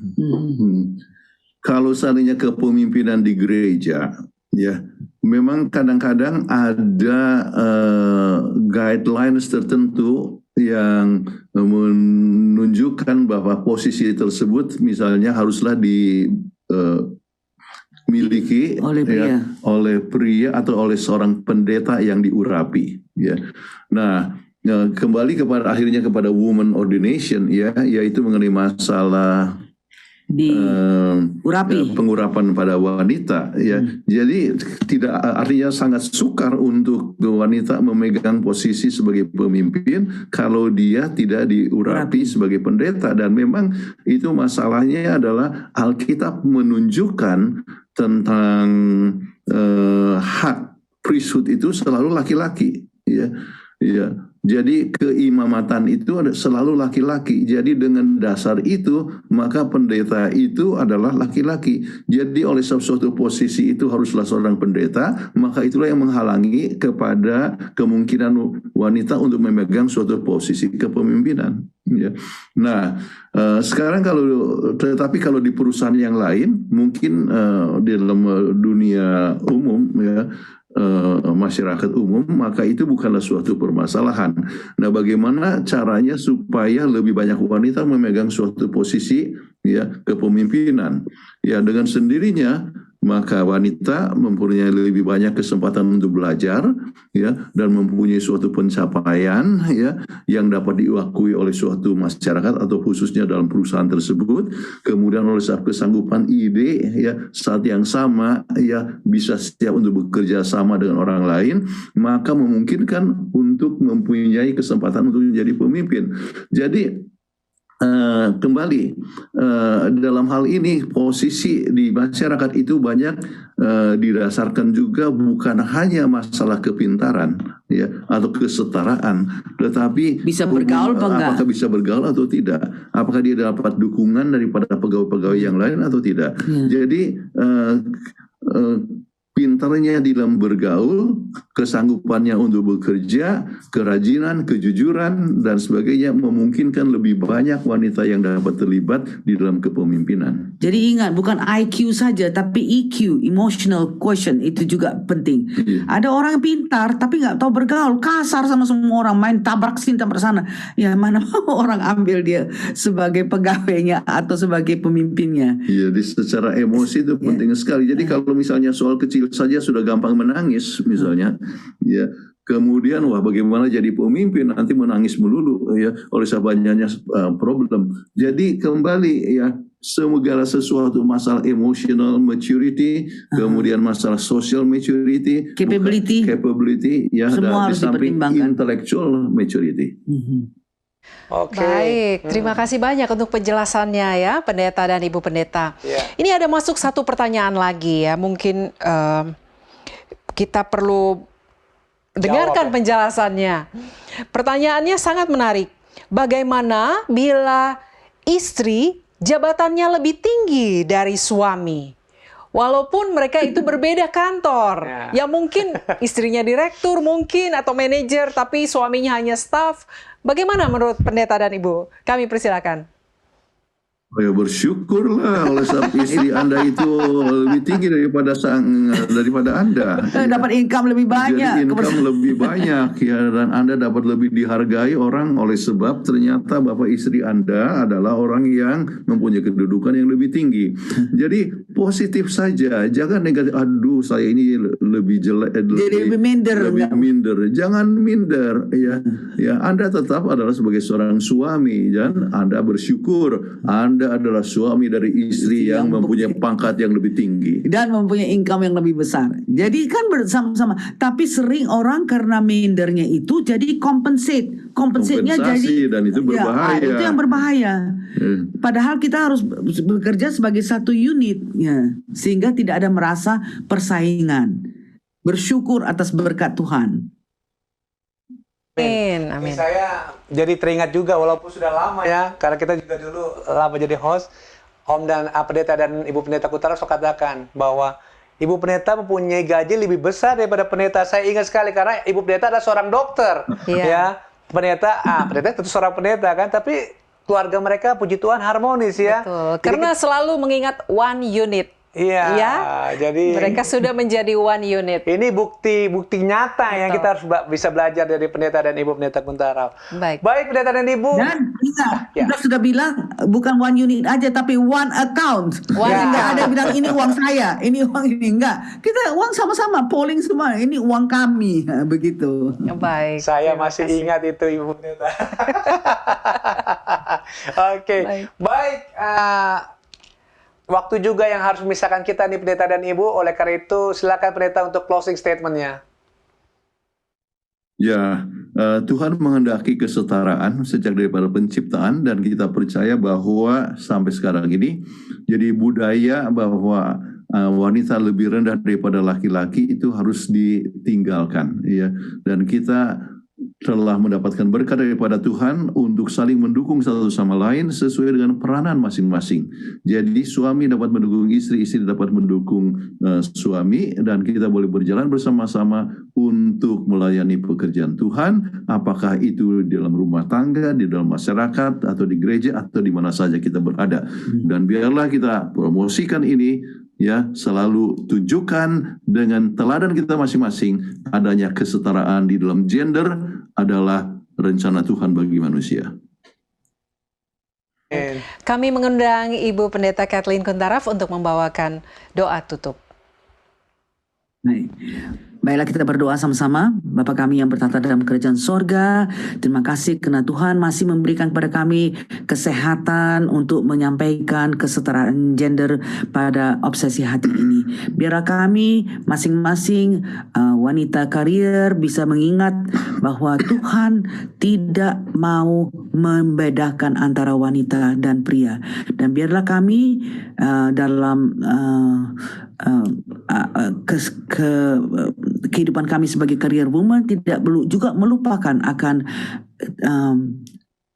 Kalau seandainya kepemimpinan di gereja, ya, memang kadang-kadang ada guidelines tertentu yang menunjukkan bahwa posisi tersebut misalnya haruslah dimiliki oleh pria atau oleh seorang pendeta yang diurapi. Ya. Nah, kembali kepada woman ordination, ya, yaitu mengenai masalah pengurapan pada wanita, ya. Jadi tidak, artinya sangat sukar untuk wanita memegang posisi sebagai pemimpin kalau dia tidak diurapi sebagai pendeta. Dan memang itu masalahnya adalah Alkitab menunjukkan tentang hak priesthood itu selalu laki-laki, ya. Ya, jadi keimamatan itu selalu laki-laki. Jadi dengan dasar itu, maka pendeta itu adalah laki-laki. Jadi oleh suatu posisi itu haruslah seorang pendeta, maka itulah yang menghalangi kepada kemungkinan wanita untuk memegang suatu posisi kepemimpinan. Ya. Nah, sekarang tetapi kalau di perusahaan yang lain, mungkin di dalam dunia umum, ya, masyarakat umum, maka itu bukanlah suatu permasalahan. Nah, bagaimana caranya supaya lebih banyak wanita memegang suatu posisi, ya, kepemimpinan? Ya, dengan sendirinya maka wanita mempunyai lebih banyak kesempatan untuk belajar, ya, dan mempunyai suatu pencapaian, ya, yang dapat diakui oleh suatu masyarakat atau khususnya dalam perusahaan tersebut. Kemudian oleh kesanggupan ide, ya, saat yang sama, ya, bisa siap untuk bekerja sama dengan orang lain, maka memungkinkan untuk mempunyai kesempatan untuk menjadi pemimpin. Jadi kembali dalam hal ini posisi di masyarakat itu banyak didasarkan juga bukan hanya masalah kepintaran, ya, atau kesetaraan, tetapi bisa bergaul apakah bisa bergaul atau tidak, apakah dia dapat dukungan daripada pegawai-pegawai yang lain atau tidak. Jadi pintarnya di dalam bergaul, kesanggupannya untuk bekerja, kerajinan, kejujuran, dan sebagainya memungkinkan lebih banyak wanita yang dapat terlibat di dalam kepemimpinan. Jadi ingat, bukan IQ saja, tapi EQ, emotional quotient, itu juga penting. Ada orang yang pintar, tapi nggak tahu bergaul, kasar sama semua orang, main tabrak sini, tabrak sana. Ya, mana mau orang ambil dia sebagai pegawainya atau sebagai pemimpinnya. Jadi secara emosi itu penting sekali. Jadi kalau misalnya soal kecil saja sudah gampang menangis misalnya, ya, kemudian wah bagaimana jadi pemimpin, nanti menangis melulu, ya, oleh banyaknya problem. Jadi kembali, ya, segala sesuatu masalah emotional maturity, kemudian masalah social maturity, capability, ya, semua harus di samping dipertimbangkan. intellectual maturity. Oke. Baik, terima kasih banyak untuk penjelasannya, ya, pendeta dan ibu pendeta. Ini ada masuk satu pertanyaan lagi, ya, mungkin kita perlu dengarkan penjelasannya. Pertanyaannya sangat menarik. Bagaimana bila istri jabatannya lebih tinggi dari suami? Walaupun mereka itu berbeda kantor, ya mungkin istrinya direktur mungkin atau manajer, tapi suaminya hanya staf. Bagaimana menurut pendeta dan ibu? Kami persilakan. Ya, bersyukurlah oleh sebab istri Anda itu lebih tinggi daripada Anda. Dapat income lebih banyak. Jadi income lebih banyak, ya, dan Anda dapat lebih dihargai orang oleh sebab ternyata Bapak istri Anda adalah orang yang mempunyai kedudukan yang lebih tinggi. Jadi positif saja, jangan negatif. Aduh, saya ini lebih jelek, lebih minder. Jangan minder, ya. Ya, Anda tetap adalah sebagai seorang suami, dan Anda bersyukur Anda adalah suami dari istri yang mempunyai pangkat yang lebih tinggi dan mempunyai income yang lebih besar. Jadi kan bersama-sama. Tapi sering orang karena mindernya itu jadi kompensasinya jadi, dan itu berbahaya. Ya, itu yang berbahaya. Padahal kita harus bekerja sebagai satu unit, ya, sehingga tidak ada merasa persaingan. Bersyukur atas berkat Tuhan. Amin. Saya jadi teringat juga walaupun sudah lama, ya, karena kita juga dulu lama jadi host. Om dan pendeta dan ibu pendeta Kutara so katakan bahwa ibu pendeta mempunyai gaji lebih besar daripada pendeta. Saya ingat sekali karena ibu pendeta adalah seorang dokter, ya. Pendeta tentu seorang pendeta kan, tapi keluarga mereka puji Tuhan harmonis, ya. Betul. Karena selalu mengingat one unit. Iya, ya, jadi mereka sudah menjadi one unit. Ini bukti nyata yang kita harus bisa belajar dari pendeta dan ibu pendeta Kuntara. Baik, pendeta dan ibu. Dan kita sudah bilang bukan one unit aja, tapi one account. Nggak ada bilang ini uang saya, ini uang ini, enggak. Kita uang sama-sama, polling semua. Ini uang kami, begitu. Baik. Saya masih ingat itu ibu pendeta. Oke, baik. Waktu juga yang harus memisahkan kita nih pendeta dan ibu. Oleh karena itu silakan pendeta untuk closing statement-nya. Ya, Tuhan menghendaki kesetaraan sejak daripada penciptaan, dan kita percaya bahwa sampai sekarang ini jadi budaya bahwa wanita lebih rendah daripada laki-laki itu harus ditinggalkan, ya. Dan kita telah mendapatkan berkat daripada Tuhan untuk saling mendukung satu sama lain sesuai dengan peranan masing-masing. Jadi suami dapat mendukung istri, istri dapat mendukung suami, dan kita boleh berjalan bersama-sama untuk melayani pekerjaan Tuhan, apakah itu di dalam rumah tangga, di dalam masyarakat, atau di gereja, atau di mana saja kita berada. Dan biarlah kita promosikan ini, ya, selalu tunjukkan dengan teladan kita masing-masing adanya kesetaraan di dalam gender adalah rencana Tuhan bagi manusia. Kami mengundang Ibu Pendeta Kathleen Kuntaraf untuk membawakan doa tutup. Baik. Baiklah, kita berdoa sama-sama. Bapa kami yang bertata dalam kerajaan sorga, terima kasih karena Tuhan masih memberikan kepada kami kesehatan untuk menyampaikan kesetaraan gender pada obsesi hati ini. Biarlah kami masing-masing wanita karier bisa mengingat bahwa Tuhan tidak mau membedakan antara wanita dan pria. Dan biarlah kami dalam kehidupan kami sebagai career woman tidak perlu juga melupakan akan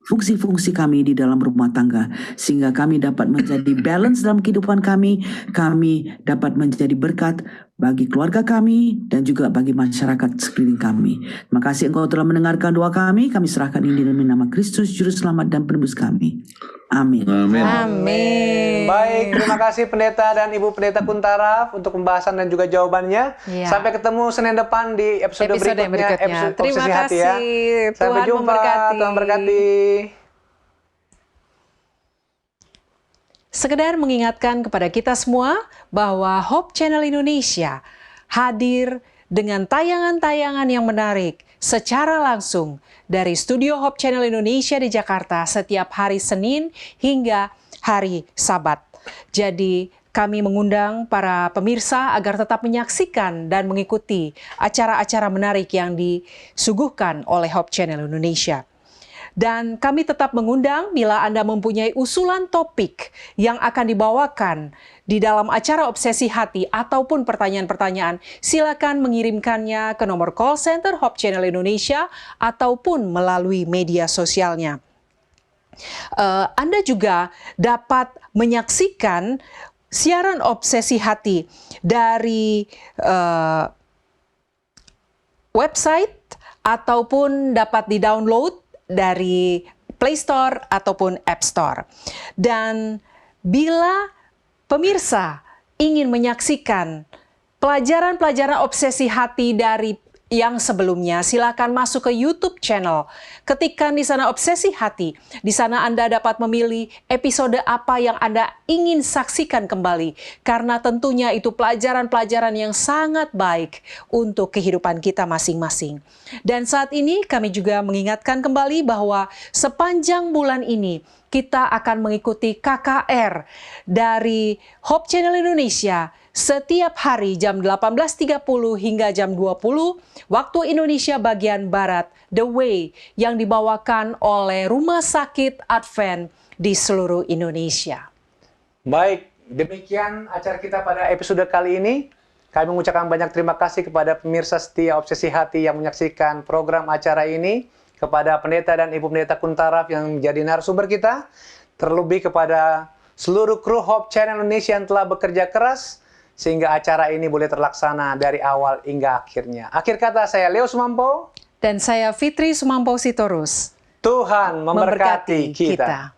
fungsi-fungsi kami di dalam rumah tangga, sehingga kami dapat menjadi balance dalam kehidupan kami dapat menjadi berkat bagi keluarga kami dan juga bagi masyarakat sekeliling kami. Terima kasih Engkau telah mendengarkan doa kami serahkan ini dalam nama Kristus Juru Selamat dan Penebus kami. Amin. Amin. Baik, terima kasih Pendeta dan Ibu Pendeta Kuntaraf untuk pembahasan dan juga jawabannya. Ya. Sampai ketemu Senin depan di episode berikutnya. Episode Terima Obsesi Hati, kasih. ya. Sampai Tuhan jumpa. memberkati. Tuhan berkati. Sekedar mengingatkan kepada kita semua bahwa Hope Channel Indonesia hadir dengan tayangan-tayangan yang menarik secara langsung dari studio Hope Channel Indonesia di Jakarta setiap hari Senin hingga hari Sabat. Jadi kami mengundang para pemirsa agar tetap menyaksikan dan mengikuti acara-acara menarik yang disuguhkan oleh Hope Channel Indonesia. Dan kami tetap mengundang bila Anda mempunyai usulan topik yang akan dibawakan di dalam acara Obsesi Hati ataupun pertanyaan-pertanyaan, silakan mengirimkannya ke nomor call center Hope Channel Indonesia ataupun melalui media sosialnya. Anda juga dapat menyaksikan siaran Obsesi Hati dari website ataupun dapat di-download dari Play Store ataupun App Store. Dan bila pemirsa ingin menyaksikan pelajaran-pelajaran obsesi hati dari yang sebelumnya, silakan masuk ke YouTube channel. Ketikkan di sana Obsesi Hati. Di sana Anda dapat memilih episode apa yang Anda ingin saksikan kembali. Karena tentunya itu pelajaran-pelajaran yang sangat baik untuk kehidupan kita masing-masing. Dan saat ini kami juga mengingatkan kembali bahwa sepanjang bulan ini kita akan mengikuti KKR dari Hope Channel Indonesia setiap hari jam 18.30 hingga jam 20 waktu Indonesia bagian Barat, The Way, yang dibawakan oleh Rumah Sakit Advent di seluruh Indonesia. Baik, demikian acara kita pada episode kali ini. Kami mengucapkan banyak terima kasih kepada pemirsa setia Obsesi Hati yang menyaksikan program acara ini, kepada Pendeta dan Ibu Pendeta Kuntaraf yang menjadi narasumber kita, terlebih kepada seluruh kru Hope Channel Indonesia yang telah bekerja keras sehingga acara ini boleh terlaksana dari awal hingga akhirnya. Akhir kata, saya Leo Sumampo. Dan saya Fitri Sumampo Sitorus. Tuhan memberkati kita.